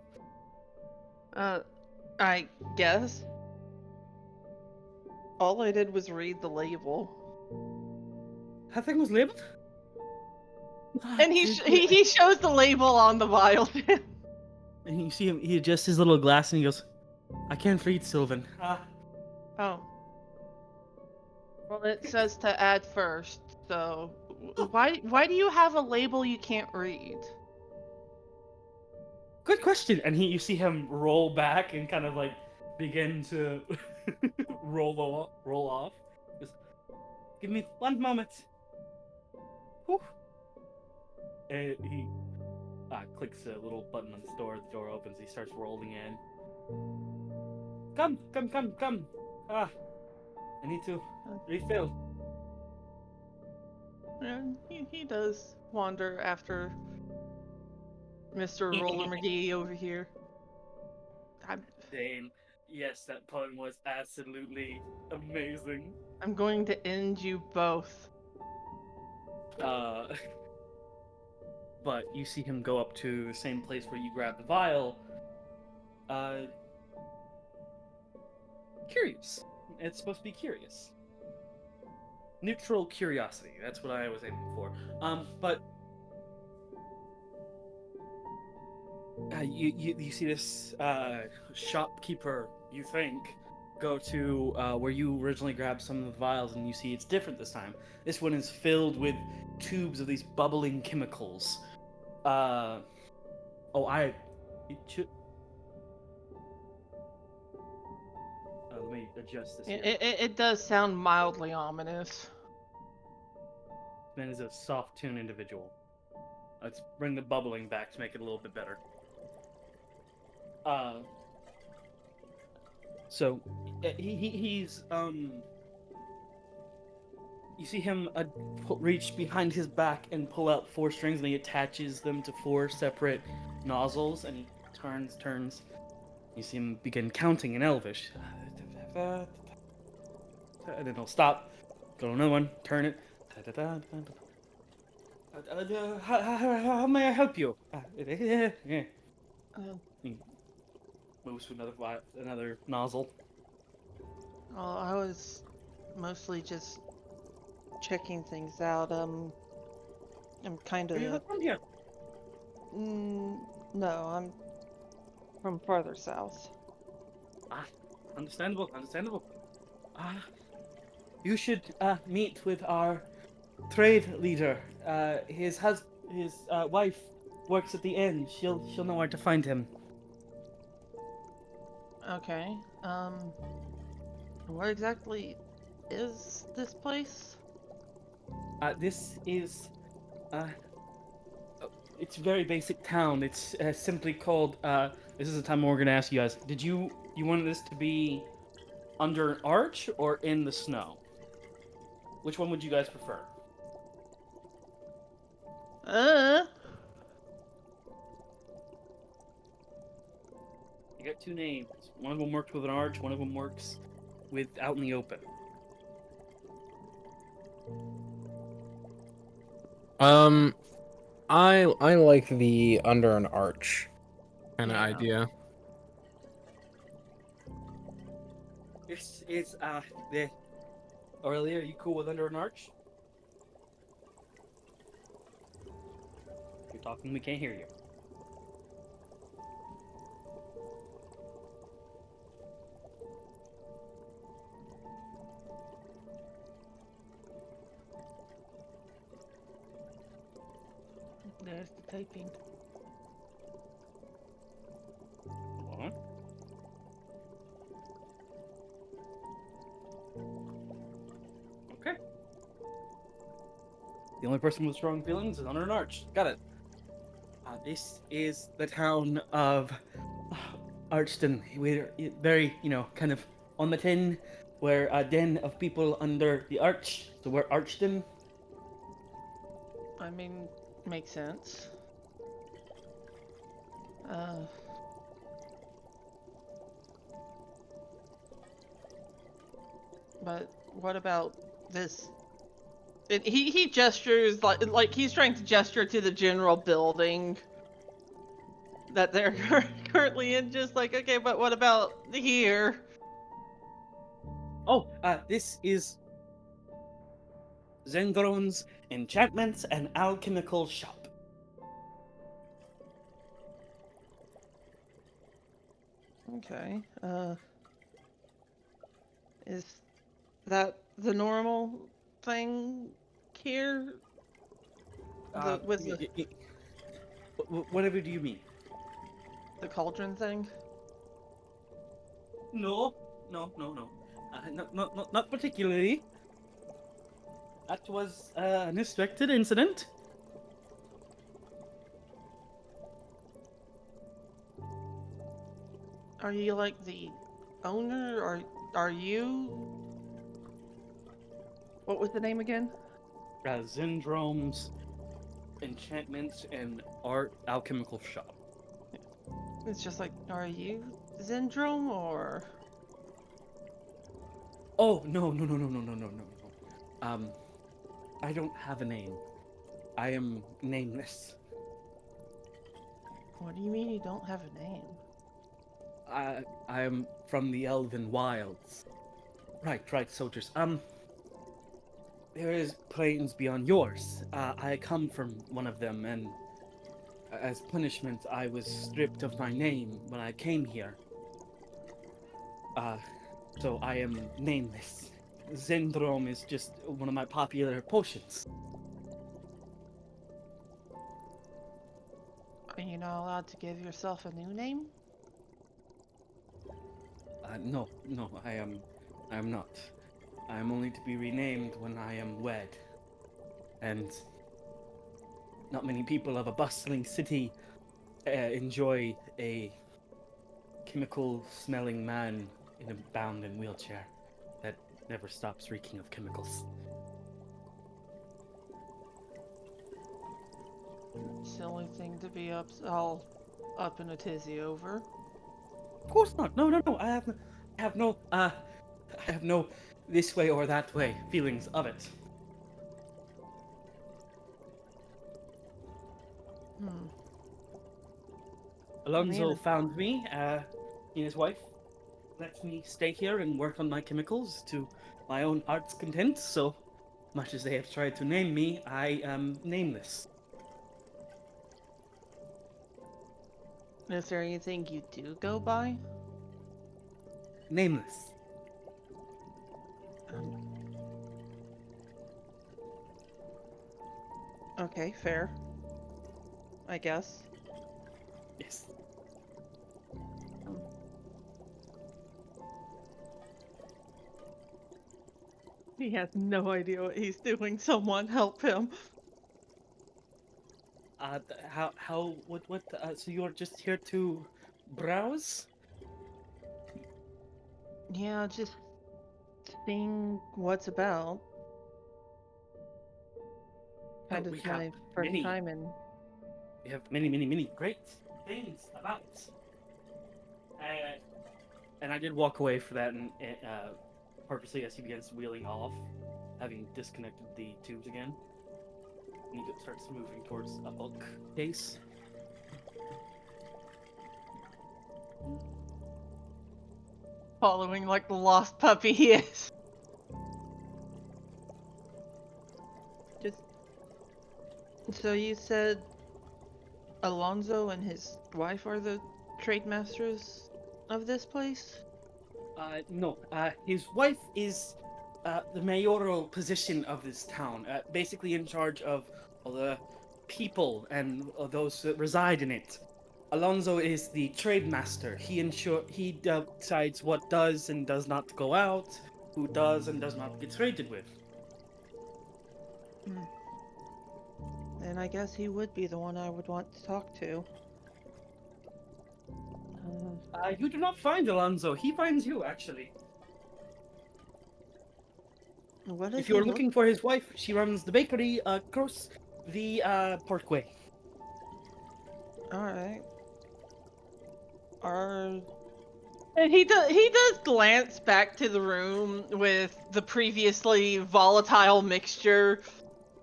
I guess. All I did was read the label. That thing was labeled? And he shows the label on the vial. And you see him, he adjusts his little glass and he goes, I can't read, Sylvan. Oh. Well, it says to add first, so why do you have a label you can't read? Good question. And you see him roll back and kind of like begin to roll off. Just, give me one moment. Whew. And he clicks a little button on the door opens, he starts rolling in. Come. I need to refill. And he does wander after Mr. Roller McGee over here. Dane, yes, that pun was absolutely amazing. I'm going to end you both. But you see him go up to the same place where you grabbed the vial. Curious. It's supposed to be curious. Neutral curiosity. That's what I was aiming for. But you see this shopkeeper, you think, go to where you originally grabbed some of the vials, and you see it's different this time. This one is filled with tubes of these bubbling chemicals. Let me adjust this here. It does sound mildly ominous. Man is a soft tune individual. Let's bring the bubbling back to make it a little bit better. So he's you see him reach behind his back and pull out 4 strings, and he attaches them to 4 separate nozzles, and he turns. You see him begin counting in Elvish. And then he'll stop, go to another one, turn it. How may I help you? He moves to another nozzle. Well, I was mostly just checking things out. I'm kind Are you of. from here? No, I'm from farther south. Understandable. You should meet with our trade leader. His wife works at the inn. She'll know where to find him. Okay. Where exactly is this place? This is it's a very basic town. It's simply called. This is the time where we're gonna ask you guys. Did you wanted this to be under an arch or in the snow? Which one would you guys prefer? You got 2 names. One of them works with an arch. One of them works with out in the open. I like the under an arch kind of Yeah. idea. This is the Aurelia. Are you cool with under an arch? If you're talking, we can't hear you. There's the typing. Hold on. Okay. The only person with strong feelings is under an arch. Got it. This is the town of Archton. We're very, kind of on the tin. We're a den of people under the arch, so we're Archton. I mean, makes sense. But what about this? He gestures like he's trying to gesture to the general building that they're currently in. Just like, okay, but what about here? Oh, this is Zendron's enchantments and alchemical shop. Okay. Is that the normal thing here? With Whatever do you mean? the cauldron thing? No. Not particularly. That was an unexpected incident. Are you like the owner, or are you? What was the name again? Syndrome's enchantments and art alchemical shop. It's just like, are you Zendrome or? Oh, no. I don't have a name. I am nameless. What do you mean you don't have a name? I am from the Elven Wilds. Right, soldiers. There is plains beyond yours. I come from one of them, and as punishment, I was stripped of my name when I came here. So I am nameless. Zendrome is just one of my popular potions. Are you not allowed to give yourself a new name? No, I am not. I am only to be renamed when I am wed. And not many people of a bustling city enjoy a chemical-smelling man in a bound in wheelchair that never stops reeking of chemicals. Silly thing to be all up in a tizzy over. Of course not. No. I have no this way or that way feelings of it. Alonso found me. He and his wife let me stay here and work on my chemicals to my own heart's content. So much as they have tried to name me, I am nameless. Is there anything you do go by? Nameless. Okay, fair. I guess. Yes. He has no idea what he's doing. Someone help him. What, so you're just here to browse? Yeah, just seeing what's about. Kind of my first time in. We have many great things about. And I did walk away for that, and purposely as he begins wheeling off, having disconnected the tubes again. And he starts moving towards a bookcase. Following like the lost puppy he is. Just. So you said Alonso and his wife are the trade masters of this place? No. His wife is the mayoral position of this town, basically in charge of all the people and those that reside in it. Alonso is the trade master. He decides what does and does not go out, who does and does not get traded with. Then I guess he would be the one I would want to talk to. You do not find Alonso. He finds you, actually. What is If you're looking for his wife, she runs the bakery across the parkway. Alright. And he does glance back to the room with the previously volatile mixture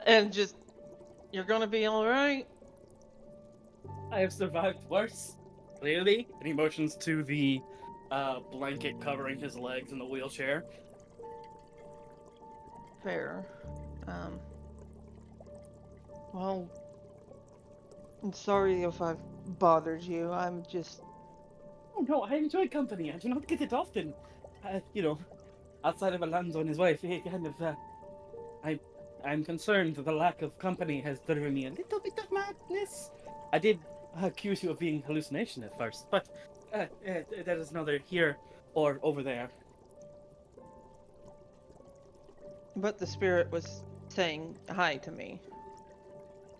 and just, you're gonna be alright? I have survived worse, clearly. And he motions to the blanket covering his legs in the wheelchair. Fair. Well, I'm sorry if I've bothered you. I'm just. Oh no, I enjoy company. I do not get it often. Outside of Alonso and his wife, he kind of. I'm concerned that the lack of company has driven me a little bit of madness. I did accuse you of being hallucination at first, but that is neither here or over there. But the spirit was saying hi to me.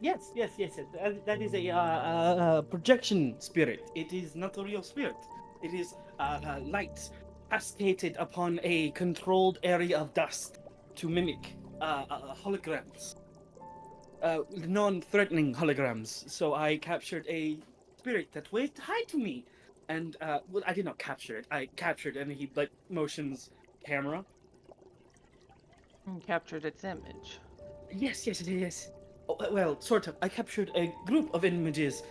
Yes. That is a projection spirit. It is not a real spirit. It is light cascaded upon a controlled area of dust to mimic holograms, non-threatening holograms. So I captured a spirit that waved hi to me, and well, I did not capture it. I captured, and he like motions camera. And captured its image. Yes, it is. Oh, well, sort of. I captured a group of images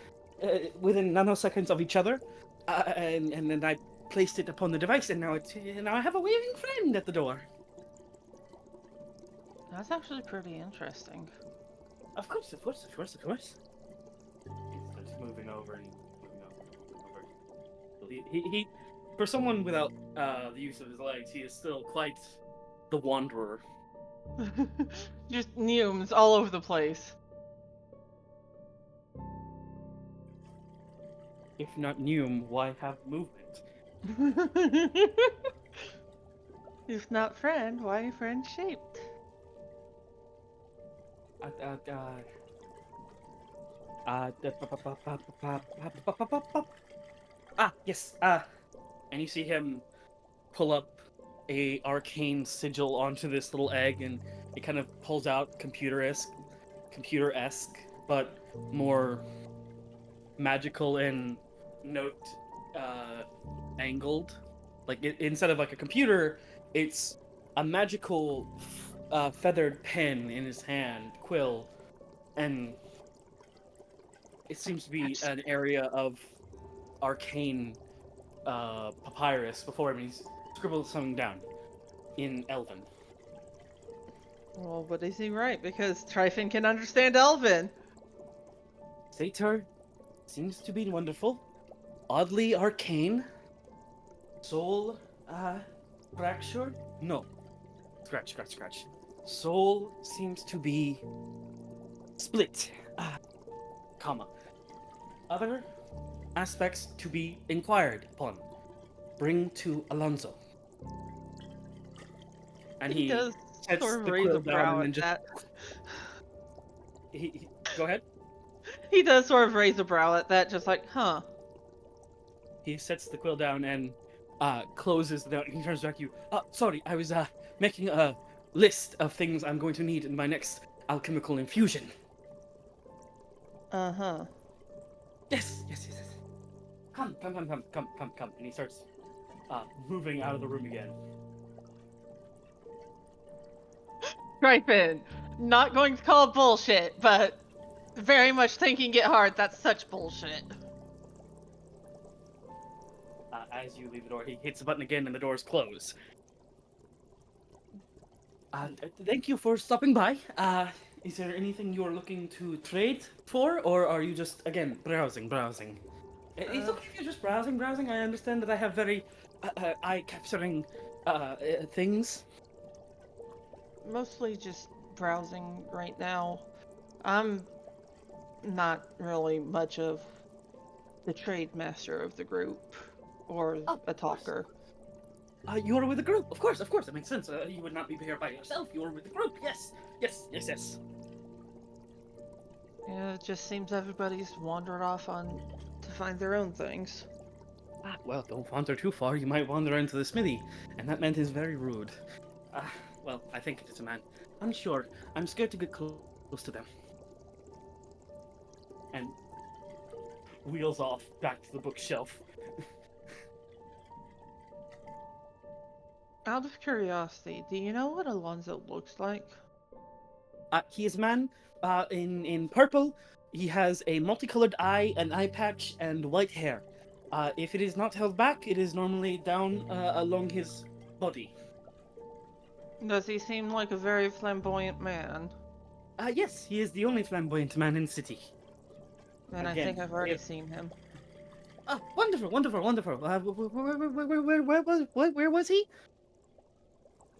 within nanoseconds of each other, and then I placed it upon the device, and now I have a waving friend at the door. That's actually pretty interesting. Of course. He starts moving over and moving over. He for someone without the use of his legs, he is still quite the wanderer. Just neumes all over the place. If not Neum, why have movement? If not friend, why friend shaped? Yes. And you see him pull up a arcane sigil onto this little egg, and it kind of pulls out computer-esque, but more magical and note angled. Like instead of like a computer, it's a magical feathered pen in his hand, quill, and it seems to be an area of arcane papyrus before him. He's scribbled something down in Elven. Well, but is he right? Because Tryphon can understand Elven. Sator seems to be wonderful, oddly arcane. Soul fractured? No. Scratch. Soul seems to be split. Comma. Other aspects to be inquired upon. Bring to Alonso. And He does sets sort of the raise a quill down brow and then at just that. Go ahead. He does sort of raise a brow at that, just like, huh. He sets the quill down and closes the note. He turns back to you. Sorry, I was making a list of things I'm going to need in my next alchemical infusion. Uh-huh. Yes. Come. And he starts moving out of the room again. Tryphon, not going to call it bullshit, but very much thinking it hard. That's such bullshit. As you leave the door, he hits the button again and the doors close. Thank you for stopping by. Is there anything you're looking to trade for, or are you just, again, browsing? It's okay if you're just browsing. I understand that I have very eye-capturing things. Mostly just browsing right now. I'm not really much of the trade master of the group, or a talker. You are with a group, of course, that makes sense. You would not be here by yourself, you are with a group, yes. Yeah, it just seems everybody's wandered off to find their own things. Well, don't wander too far, you might wander into the smithy, and that man is very rude. Well, I think it is a man. Unsure. I'm scared to get close to them. And wheels off back to the bookshelf. Out of curiosity, do you know what Alonso looks like? He is a man in purple. He has a multicolored eye, an eye patch, and white hair. If it is not held back, it is normally down along his body. Does he seem like a very flamboyant man? Yes, he is the only flamboyant man in the city. And I Again, think I've already if- seen him. Wonderful, wonderful, wonderful. Where was he?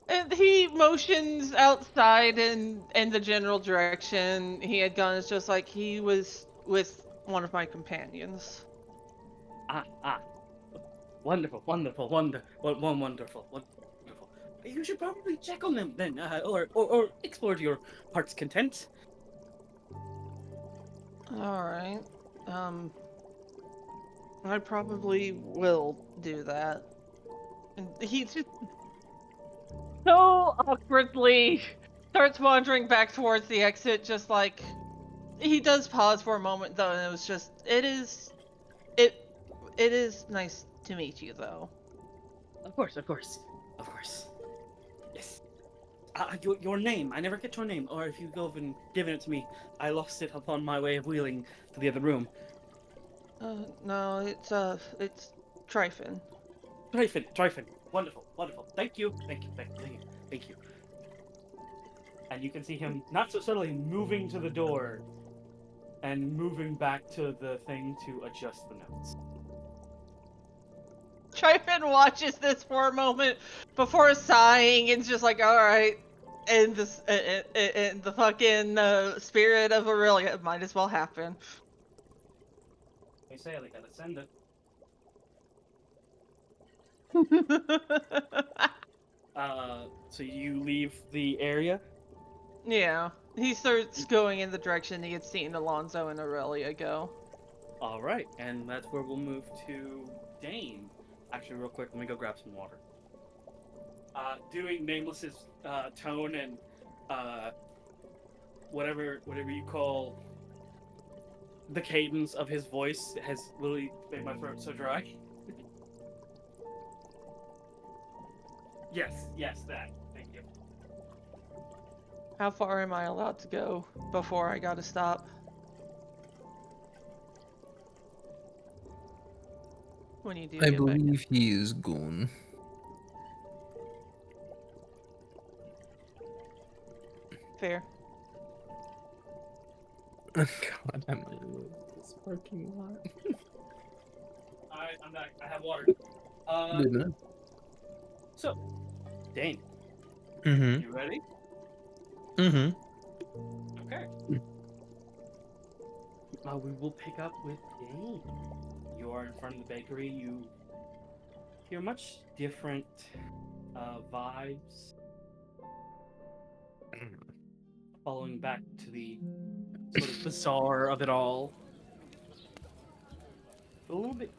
And he motions outside in the general direction he had gone. It's just like he was with one of my companions. Ah. Wonderful, wonderful, wonderful. You should probably check on them then, or explore to your heart's content. All right. I probably will do that. And he just so awkwardly starts wandering back towards the exit, just like he does pause for a moment though, and it was just it is nice to meet you though. Of course. Yes. Your name. I never get your name, or if you've given it to me, I lost it upon my way of wheeling to the other room. No, it's Tryphon. Tryphon. Wonderful. Thank you. And you can see him not so subtly moving to the door and moving back to the thing to adjust the notes. Tryphon watches this for a moment before sighing and just like, all right. And this, and the fucking spirit of Aurelia might as well happen. They say they gotta send it. So you leave the area? Yeah, he starts going in the direction he had seen Alonzo and Aurelia go. Alright, and that's where we'll move to Dane. Actually, real quick, let me go grab some water. Doing Nameless's tone and whatever you call the cadence of his voice has literally made my throat so dry. Yes, that. Thank you. How far am I allowed to go before I gotta stop? When you do I get back in. believe he is gone. Fair. God, I'm in this parking lot. Alright, I'm back. I have water. Good enough. So, Dane, Mm-hmm. you ready? Mm-hmm. Okay. We will pick up with Dane. You are in front of the bakery. You hear much different vibes. Following back to the sort of bizarre of it all. A little bit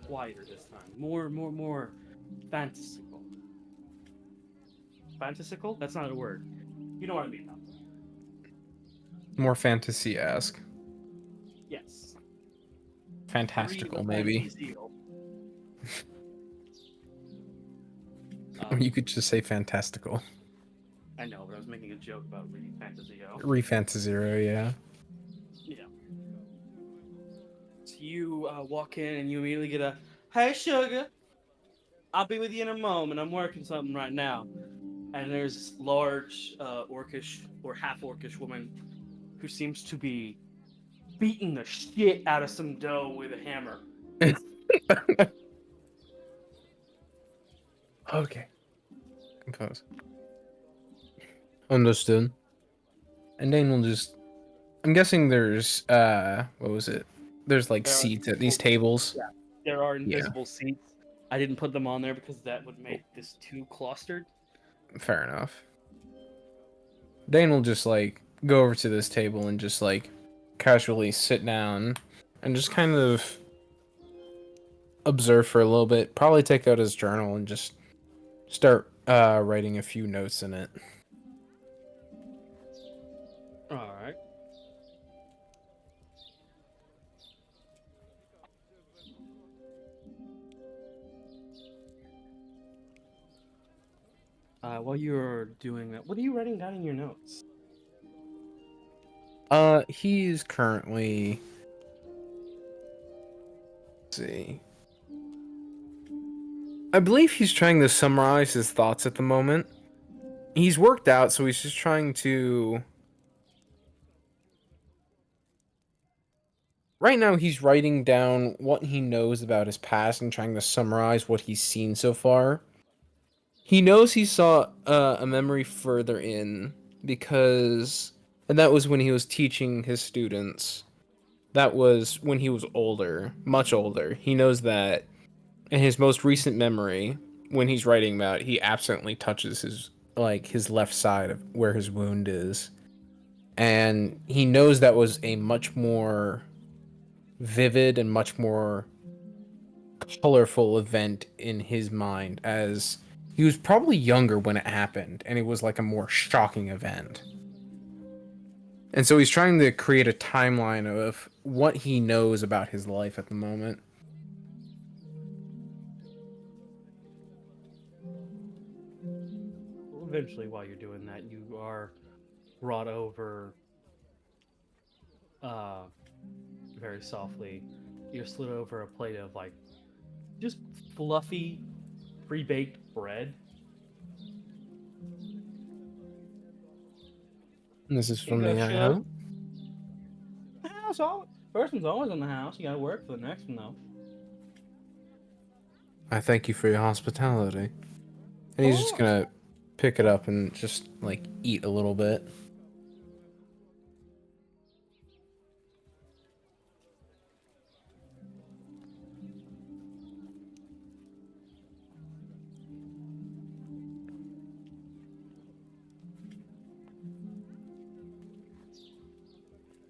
quieter this time. More fantasical. Fantasical? That's not a word. You know what I mean, though. More fantasy-esque. Yes. Fantastical, maybe. Fantasy-zeal. Or you could just say fantastical. I know, but I was making a joke about reading Fantasy-O. Re-Fantasiro, yeah. Yeah. So you walk in and you immediately get a, "Hey, sugar, I'll be with you in a moment. I'm working something right now." And there's this large orcish or half-orcish woman who seems to be beating the shit out of some dough with a hammer. Okay. Compose. Understood. And Dane will just... I'm guessing there's, what was it? There's, like, There are seats at these invisible- tables. Yeah, there are invisible seats. I didn't put them on there because that would make this too clustered. Fair enough. Dane will just, like, go over to this table and just, like, casually sit down and just kind of observe for a little bit. Probably take out his journal and just start writing a few notes in it. All right. While you're doing that, what are you writing down in your notes? He's currently... Let's see. I believe he's trying to summarize his thoughts at the moment. He's worked out, so he's just trying to right now he's writing down what he knows about his past and trying to summarize what he's seen so far. He knows he saw a memory further in because, and that was when he was teaching his students. That was when he was older, much older. He knows that in his most recent memory, when he's writing about it, he absently touches his left side of where his wound is. And he knows that was a much more vivid and much more colorful event in his mind, as he was probably younger when it happened, and it was like a more shocking event. And so he's trying to create a timeline of what he knows about his life at the moment. Well, eventually, while you're doing that, you are brought over very softly. You're slid over a plate of like just fluffy, pre-baked bread. This is You from go the shove. IO. The house, first one's always in the house. You gotta work for the next one though. I thank you for your hospitality. And he's just gonna pick it up and just like eat a little bit.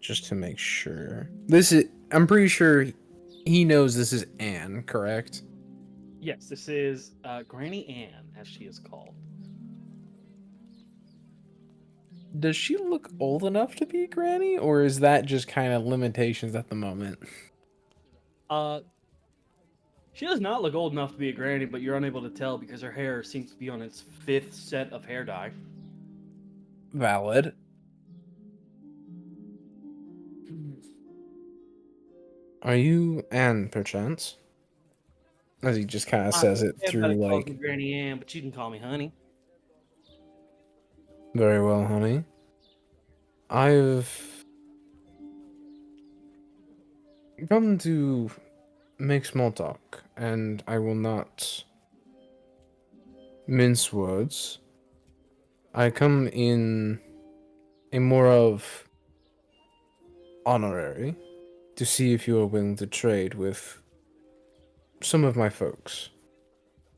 Just to make sure. I'm pretty sure he knows this is Anne, correct? Yes, this is Granny Anne, as she is called. Does she look old enough to be Granny, or is that just kind of limitations at the moment? She does not look old enough to be a granny, but you're unable to tell because her hair seems to be on its 5th set of hair dye. Valid. Are you Anne, perchance? As he just kind of says it through, Everybody calls me like, Granny Anne, but you can call me Honey. very well, honey. I've come to make small talk, and I will not mince words. I come in a more of honorary to see if you are willing to trade with some of my folks.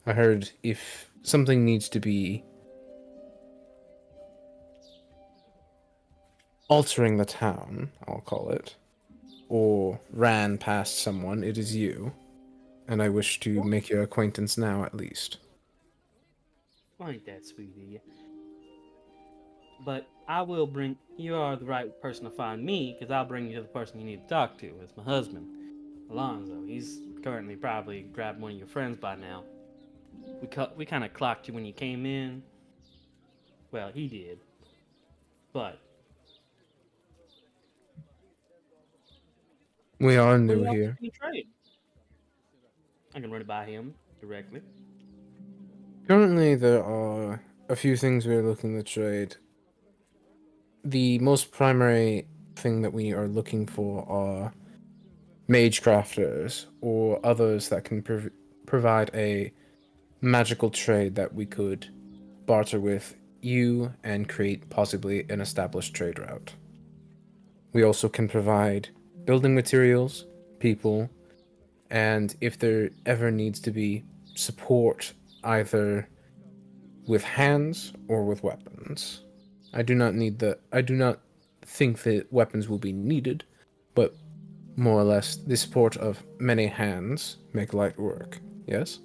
I heard if something needs to be altering the town, I'll call it, or ran past someone, it is you. And I wish to make your acquaintance now, at least. Well, ain't that sweet of you? But I will bring. You are the right person to find me, because I'll bring you to the person you need to talk to. It's my husband, Alonzo. He's currently probably grabbed one of your friends by now. We kind of clocked you when you came in. Well, he did. But We are what new do y'all here. think we trade? I can run it by him directly. Currently, there are a few things we are looking to trade. The most primary thing that we are looking for are mage crafters or others that can provide a magical trade that we could barter with you and create possibly an established trade route. We also can provide building materials, people, and if there ever needs to be support either with hands or with weapons. I do not think that weapons will be needed, but more or less the support of many hands make light work. Yes?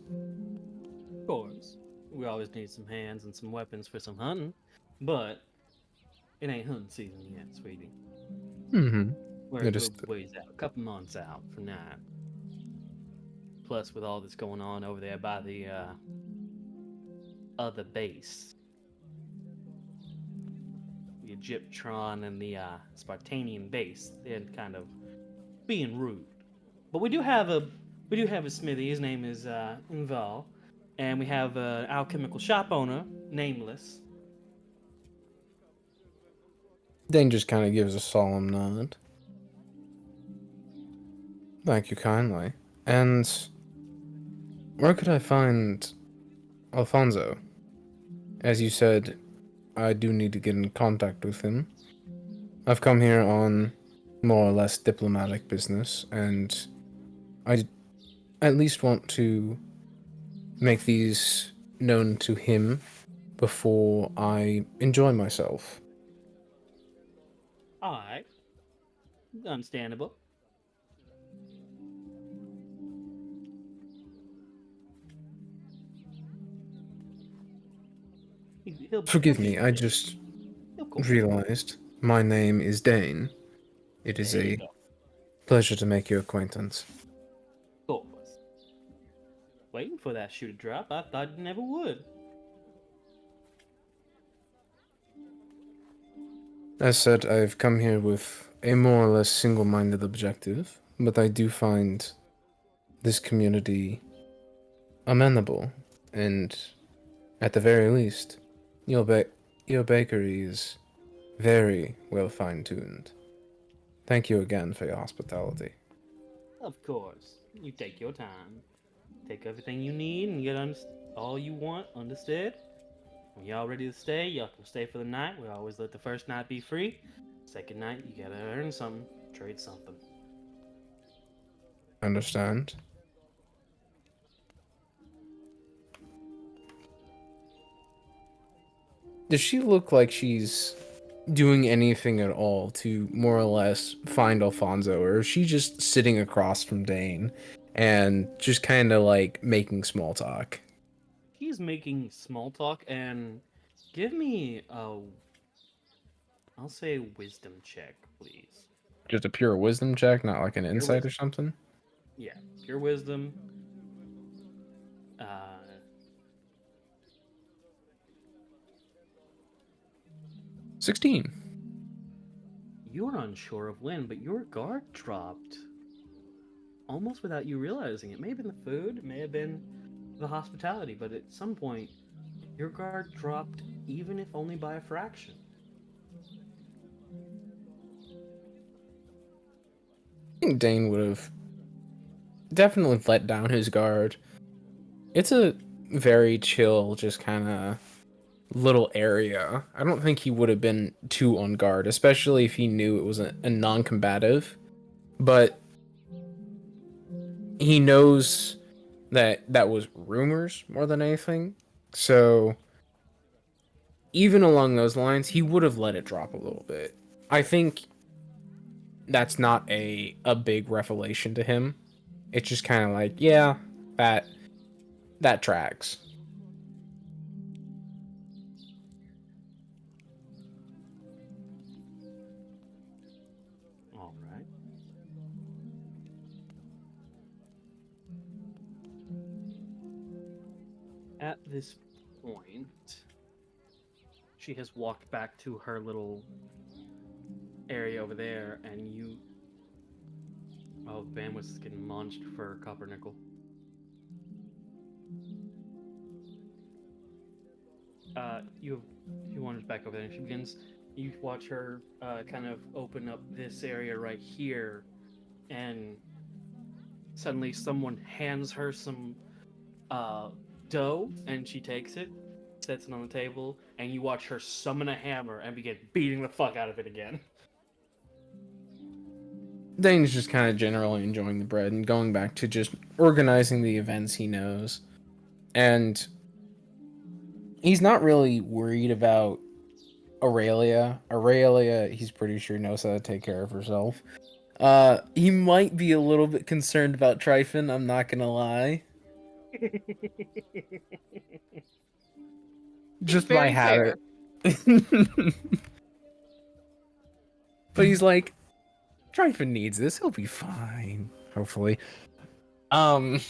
Of course, we always need some hands and some weapons for some hunting, but it ain't hunting season yet, sweetie. Mm-hmm. We're It a is ways out, a couple months out from now. Plus, with all that's going on over there by the other base, the Egyptron and the Spartanian base, they're kind of being rude. But we do have a smithy. His name is Inval, and we have an alchemical shop owner, nameless. Dane just kind of gives a solemn nod. Thank you kindly. And where could I find Alfonso? As you said, I do need to get in contact with him. I've come here on more or less diplomatic business, and I at least want to make these known to him before I enjoy myself. Alright. Understandable. Forgive me, I just realized my name is Dane. It is There you a go. pleasure to make your acquaintance. Of course. Waiting for that shoe to drop. I thought it never would. As said, I've come here with a more or less single-minded objective, but I do find this community amenable, and at the very least, your bakery is very well fine-tuned. Thank you again for your hospitality. Of course. You take your time. Take everything you need and get all you want understood. When y'all ready to stay, y'all can stay for the night. We always let the first night be free. Second night, you gotta earn something, trade something. Understand? Does she look like she's doing anything at all to more or less find Alfonso, or is she just sitting across from Dane and just kind of like making small talk? He's making small talk and give me I'll say wisdom check, please. Just a pure wisdom check, not like an insight or wisdom. something? Yeah, pure wisdom. Uh, 16. you were unsure of when, but your guard dropped almost without you realizing. It may have been the food, it may have been the hospitality, but at some point, your guard dropped, even if only by a fraction. I think Dane would have definitely let down his guard. It's a very chill, just kind of little area. I don't think he would have been too on guard, especially if he knew it was a non-combative. But he knows that that was rumors more than anything. So even along those lines, he would have let it drop a little bit. I think that's not a big revelation to him. It's just kind of like, yeah, that tracks. All right. At this point, she has walked back to her little area over there, and you. Oh, Van was getting munched for Cupronickel. She wanders back over there, and she begins. You watch her kind of open up this area right here, and suddenly someone hands her some dough, and she takes it, sets it on the table, and you watch her summon a hammer and begin beating the fuck out of it again. Dane's just kind of generally enjoying the bread and going back to just organizing the events he knows. And he's not really worried about Aurelia. Aurelia, he's pretty sure knows how to take care of herself. He might be a little bit concerned about Tryphon, I'm not gonna lie. Just by very habit. fair. But he's like, Tryphon needs this, he'll be fine. Hopefully. And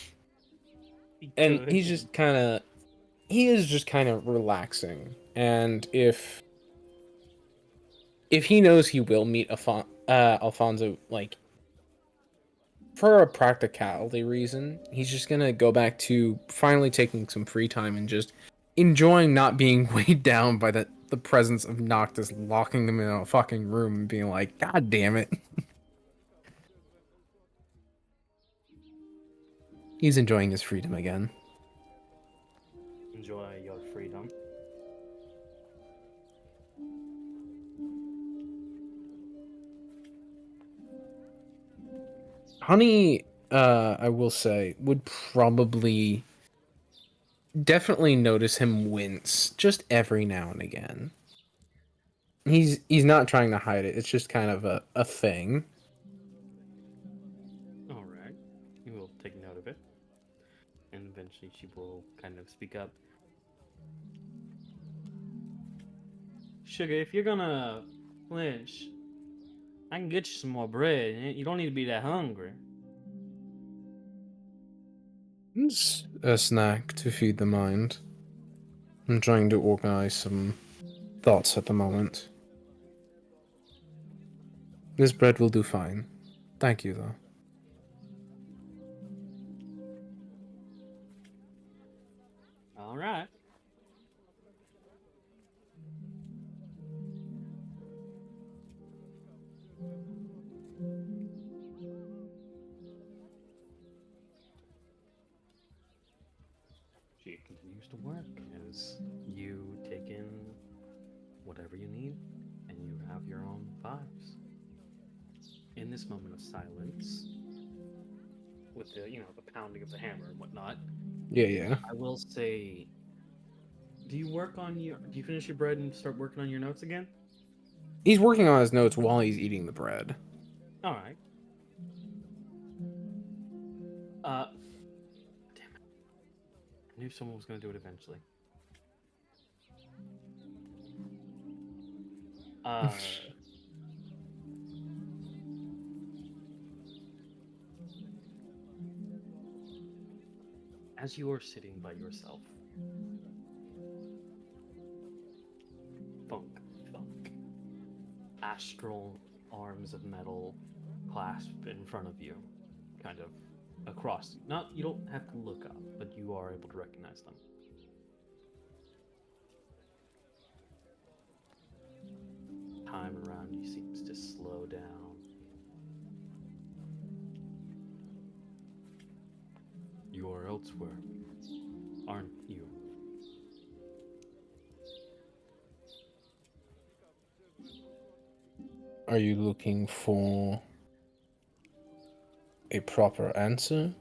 he's just kind of... He is just kind of relaxing. And if he knows he will meet Alfonso, like, for a practicality reason, he's just gonna go back to finally taking some free time and just enjoying not being weighed down by the presence of Noctis locking them in a fucking room and being like, God damn it. He's enjoying his freedom again. Enjoy your freedom. Honey, I will say, would probably definitely notice him wince just every now and again. He's not trying to hide it. It's just kind of a thing. All right. You will take note of it. And eventually she will kind of speak up. Sugar, if you're gonna flinch, I can get you some more bread. You don't need to be that hungry. It's a snack to feed the mind. I'm trying to organize some thoughts at the moment. This bread will do fine. Thank you, though. All right. She continues to work as you take in whatever you need and you have your own vibes. In this moment of silence, with the the pounding of the hammer and whatnot, Yeah. I will say, do you finish your bread and start working on your notes again? He's working on his notes while he's eating the bread. All right. Damn it. I knew someone was going to do it eventually. As you are sitting by yourself, thunk, thunk, astral arms of metal clasped in front of you, kind of across. You don't have to look up, but you are able to recognize them. Time around you seems to slow down. You are elsewhere, aren't you? Are you looking for a proper answer?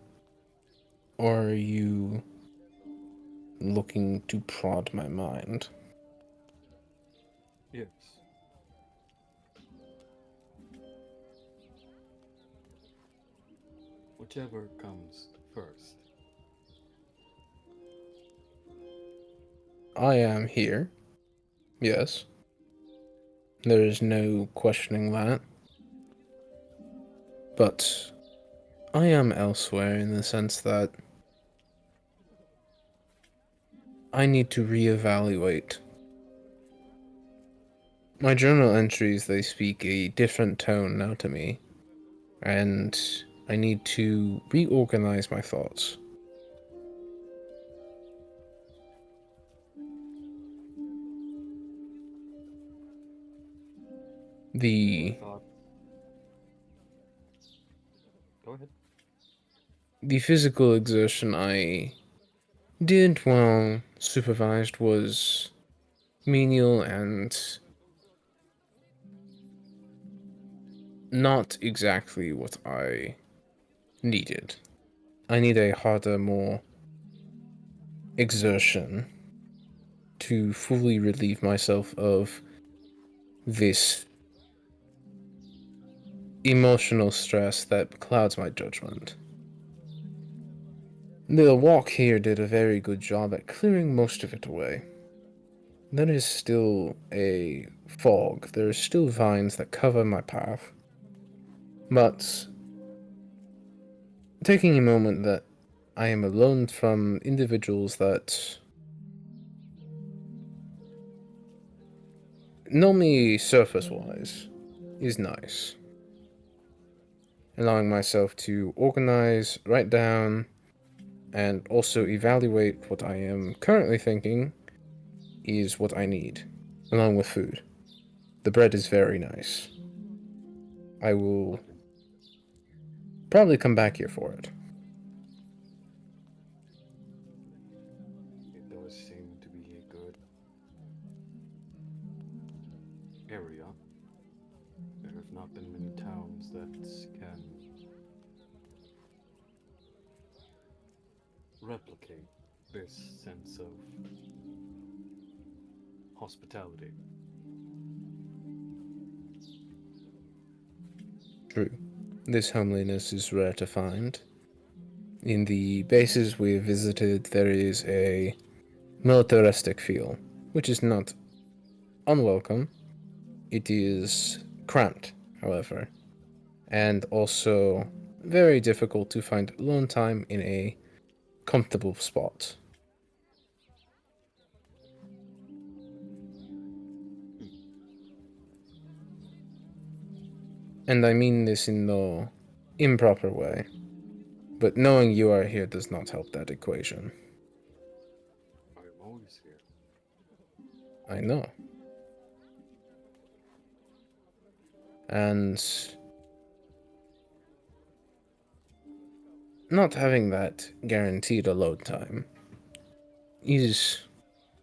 Or are you looking to prod my mind? Yes. Whichever comes first. I am here. Yes. There is no questioning that. But I am elsewhere in the sense that I need to reevaluate. My journal entries, they speak a different tone now to me, and I need to reorganize my thoughts. The Go ahead. physical exertion I did while supervised was menial and not exactly what I needed. I need a harder, more exertion to fully relieve myself of this emotional stress that clouds my judgment. The walk here did a very good job at clearing most of it away. There is still a fog, there are still vines that cover my path. But taking a moment that I am alone from individuals that know me surface-wise is nice. Allowing myself to organize, write down, and also evaluate what I am currently thinking is what I need, along with food. The bread is very nice. I will probably come back here for it. replicate this sense of hospitality. True. This homeliness is rare to find. In the bases we have visited, there is a militaristic feel, which is not unwelcome. It is cramped, however, and also very difficult to find alone time in a comfortable spot. And I mean this in no improper way, but knowing you are here does not help that equation. I'm always here. I know. And not having that guaranteed alone time is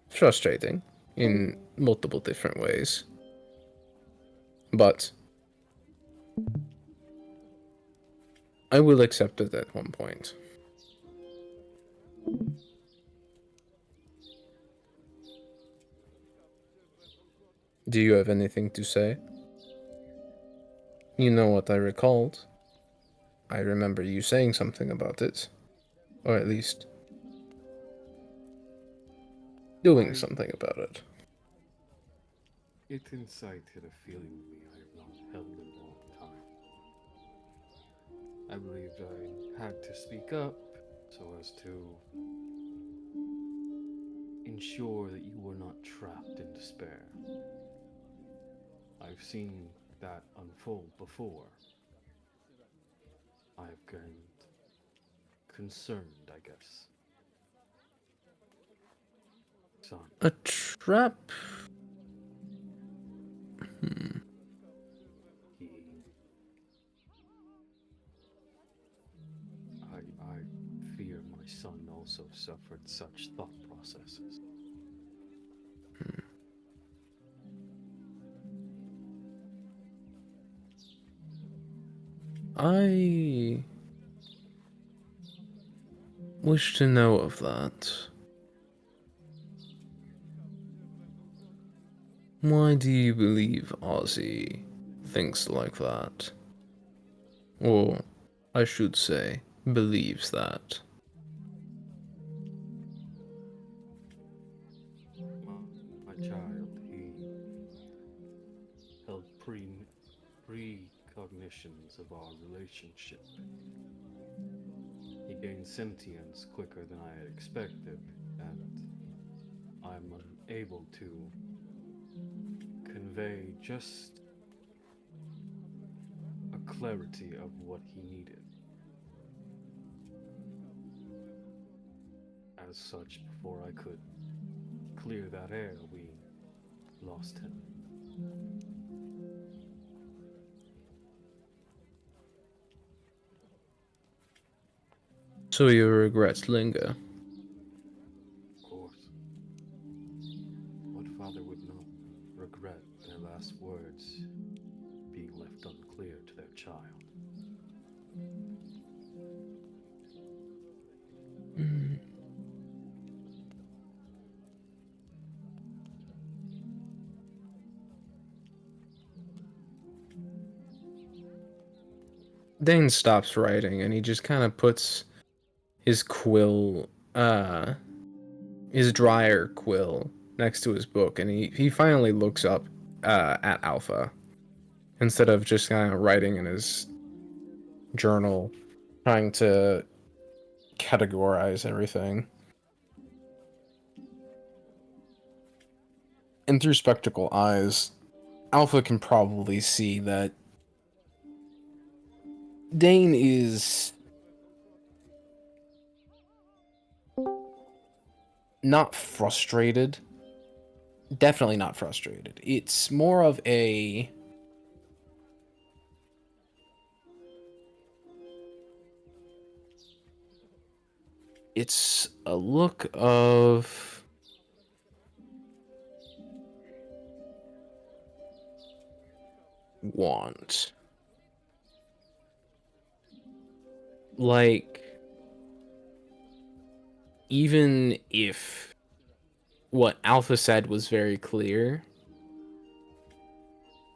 frustrating in multiple different ways. But I will accept it at one point. Do you have anything to say? You know what I recalled. I remember you saying something about it. Or at least doing something about it. It incited a feeling in me I have not held in a long time. I believed I had to speak up so as to ensure that you were not trapped in despair. I've seen that unfold before. I've gained concerned, I guess. Son, A trap? he... I fear my son also suffered such thought processes. I wish to know of that. Why do you believe Ozzy thinks like that? Or, I should say, believes that. My child, he held precognitions of our relationship. He gained sentience quicker than I had expected, and I'm unable to convey just a clarity of what he needed. As such, before I could clear that air, we lost him. So your regrets linger. Of course. What father would not regret their last words being left unclear to their child? Dein stops writing and he just kind of puts his quill, his dryer quill next to his book, and he finally looks up at Alpha instead of just kind of writing in his journal, trying to categorize everything. And through spectacle eyes, Alpha can probably see that Dein is not frustrated. Definitely not frustrated. It's more of a... It's a look of... want. Like... even if what Alpha said was very clear,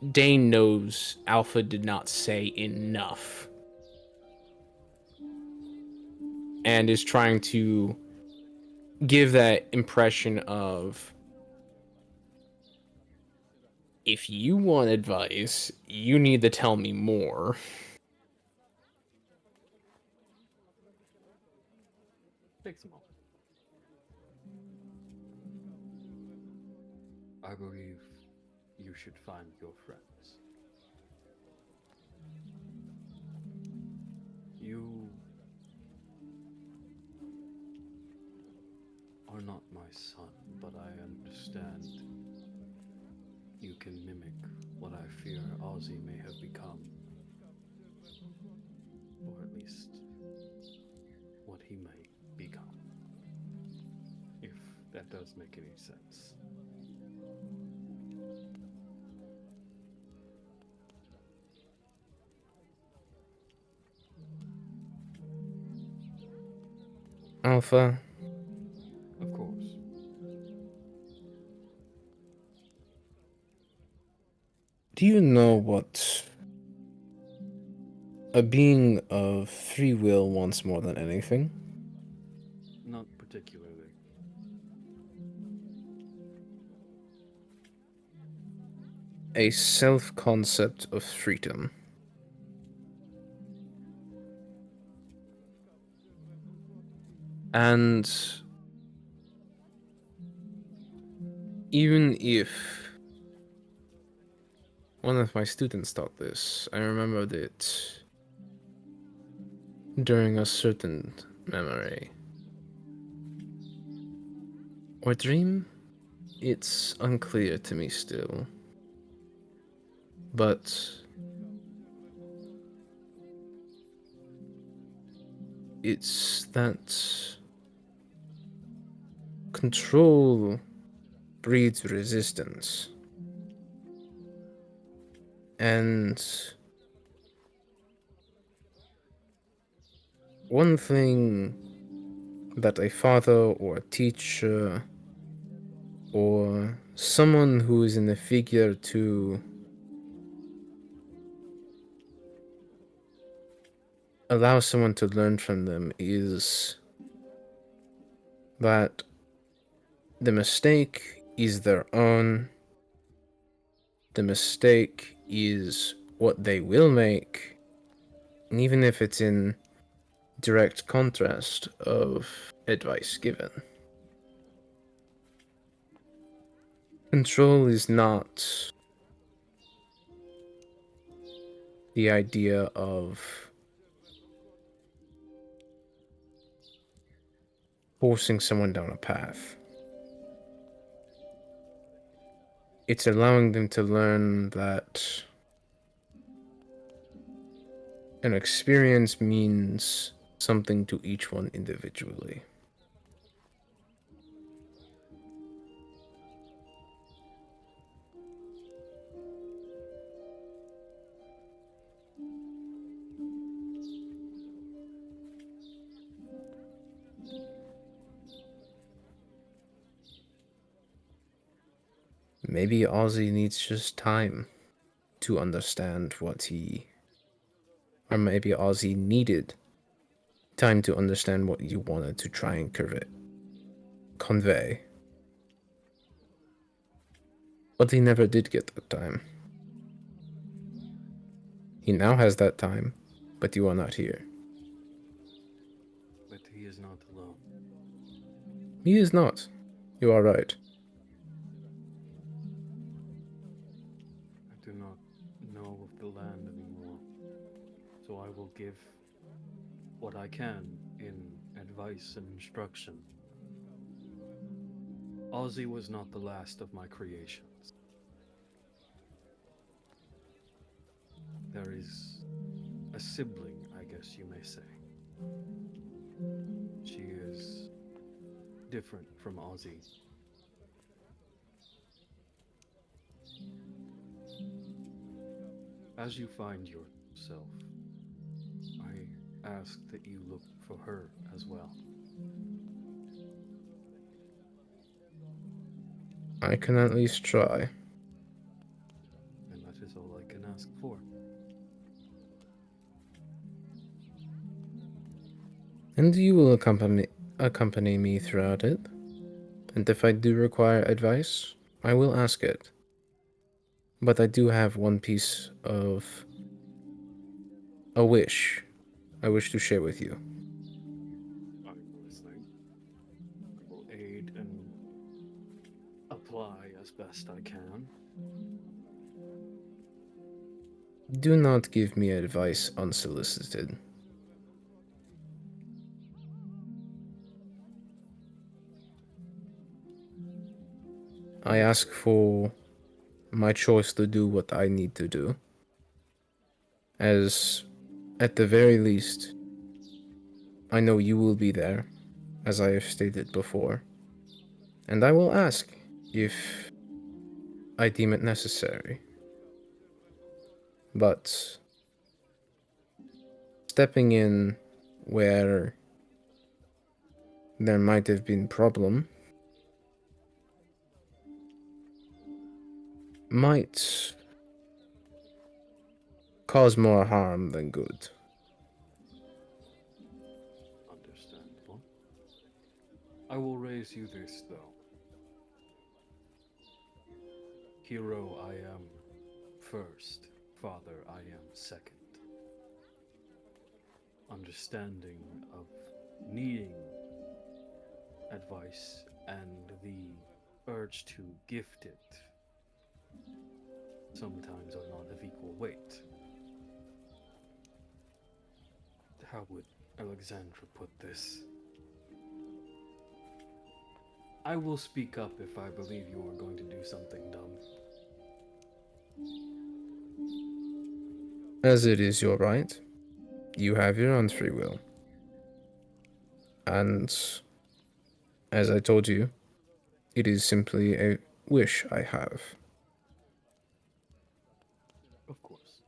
Dein knows Alpha did not say enough. And is trying to give that impression of, if you want advice, you need to tell me more. Takes a moment. I believe you should find your friends. You are not my son, but I understand you can mimic what I fear Ozzy may have become. Or at least what he may become. If that does make any sense. Alpha, Of course. do you know what a being of free will wants more than anything? Not particularly. A self-concept of freedom. And even if one of my students taught this, I remembered it during a certain memory or dream. It's unclear to me still, but it's that control breeds resistance. And one thing that a father or a teacher or someone who is in a figure to allow someone to learn from them is that the mistake is their own. The mistake is what they will make, and even if it's in direct contrast of advice given. Control is not the idea of forcing someone down a path. It's allowing them to learn that an experience means something to each one individually. Maybe Ozzy needs just time to understand what he... Or maybe Ozzy needed time to understand what you wanted to try and convey. But he never did get that time. He now has that time, but you are not here. But he is not alone. He is not. You are right. I do not know of the land anymore, so I will give what I can in advice and instruction. Ozzy was not the last of my creations. There is a sibling, I guess you may say. She is different from Ozzy. As you find yourself, I ask that you look for her as well. I can at least try. And that is all I can ask for. And you will accompany me throughout it. And if I do require advice, I will ask it. But I do have one piece of a wish I wish to share with you. I'm listening. I will aid and apply as best I can. Do not give me advice unsolicited. I ask for my choice to do what I need to do. As, at the very least, I know you will be there, as I have stated before. And I will ask if I deem it necessary. But stepping in where there might have been problem might cause more harm than good. Understandable. I will raise you this, though. Hero, I am first. Father, I am second. Understanding of needing advice and the urge to gift it sometimes are not of equal weight. How would Alexandra put this? I will speak up if I believe you are going to do something dumb. As it is your right, you have your own free will. And as I told you, it is simply a wish I have. Of course.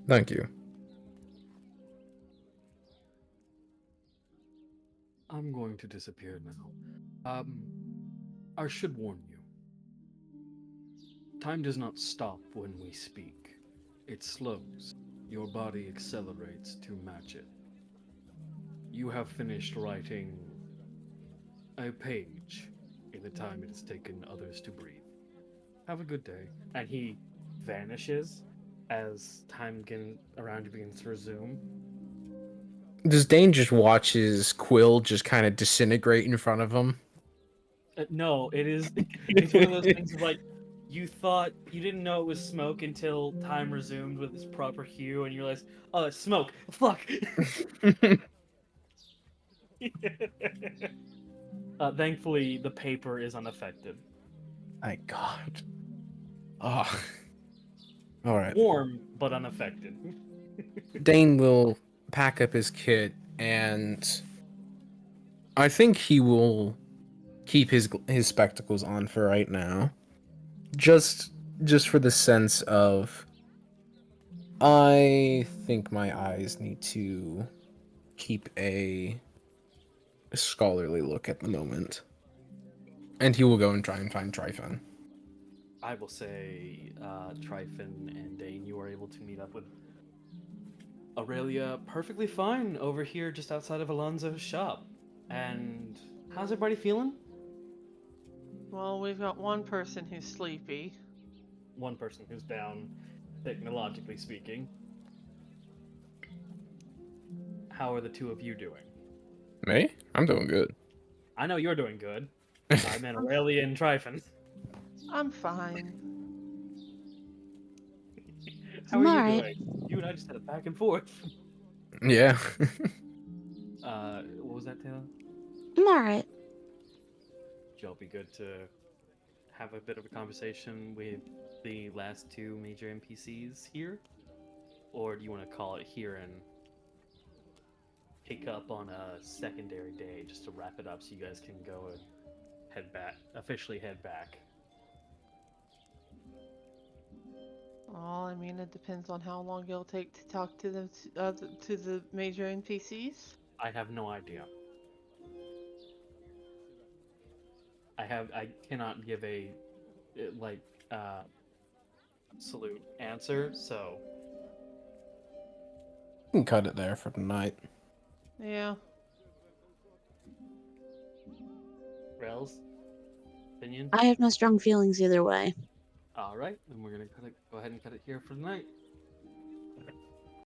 Thank you. I'm going to disappear now. I should warn you. Time does not stop when we speak. It slows. Your body accelerates to match it. You have finished writing a page in the time it has taken others to breathe. Have a good day. And he vanishes as around you begins to resume. Does Dane just watch his quill just kind of disintegrate in front of him? No, it is. It's one of those things of like you thought you didn't know it was smoke until time resumed with its proper hue, and you realize, oh, it's smoke. Fuck. Thankfully, the paper is unaffected. My God. Ah. All right. Warm but unaffected. Dane will pack up his kit, and I think he will keep his spectacles on for right now, just for the sense of I think my eyes need to keep a scholarly look at the moment, and he will go and try and find Tryphon. I will say, Tryphon and Dein, you are able to meet up with Aurelia perfectly fine over here just outside of Alonzo's shop. And how's everybody feeling? Well, we've got one person who's sleepy. One person who's down, technologically speaking. How are the two of you doing? Me? I'm doing good. I know you're doing good. I meant Aurelia and Tryphon. I'm fine. How are I'm you alright. doing? You and I just had a back and forth. Yeah. What was that, Taylor? I'm alright. Y'all be good to have a bit of a conversation with the last two major NPCs here? Or do you want to call it here and pick up on a secondary day just to wrap it up so you guys can go and officially head back? Well, I mean, it depends on how long it'll take to talk to them to the major NPCs. I have no idea. I cannot give a absolute answer. So You can cut it there for tonight. Yeah. Rels, opinion. I have no strong feelings either way. All right, then we're gonna go ahead and cut it here for the night.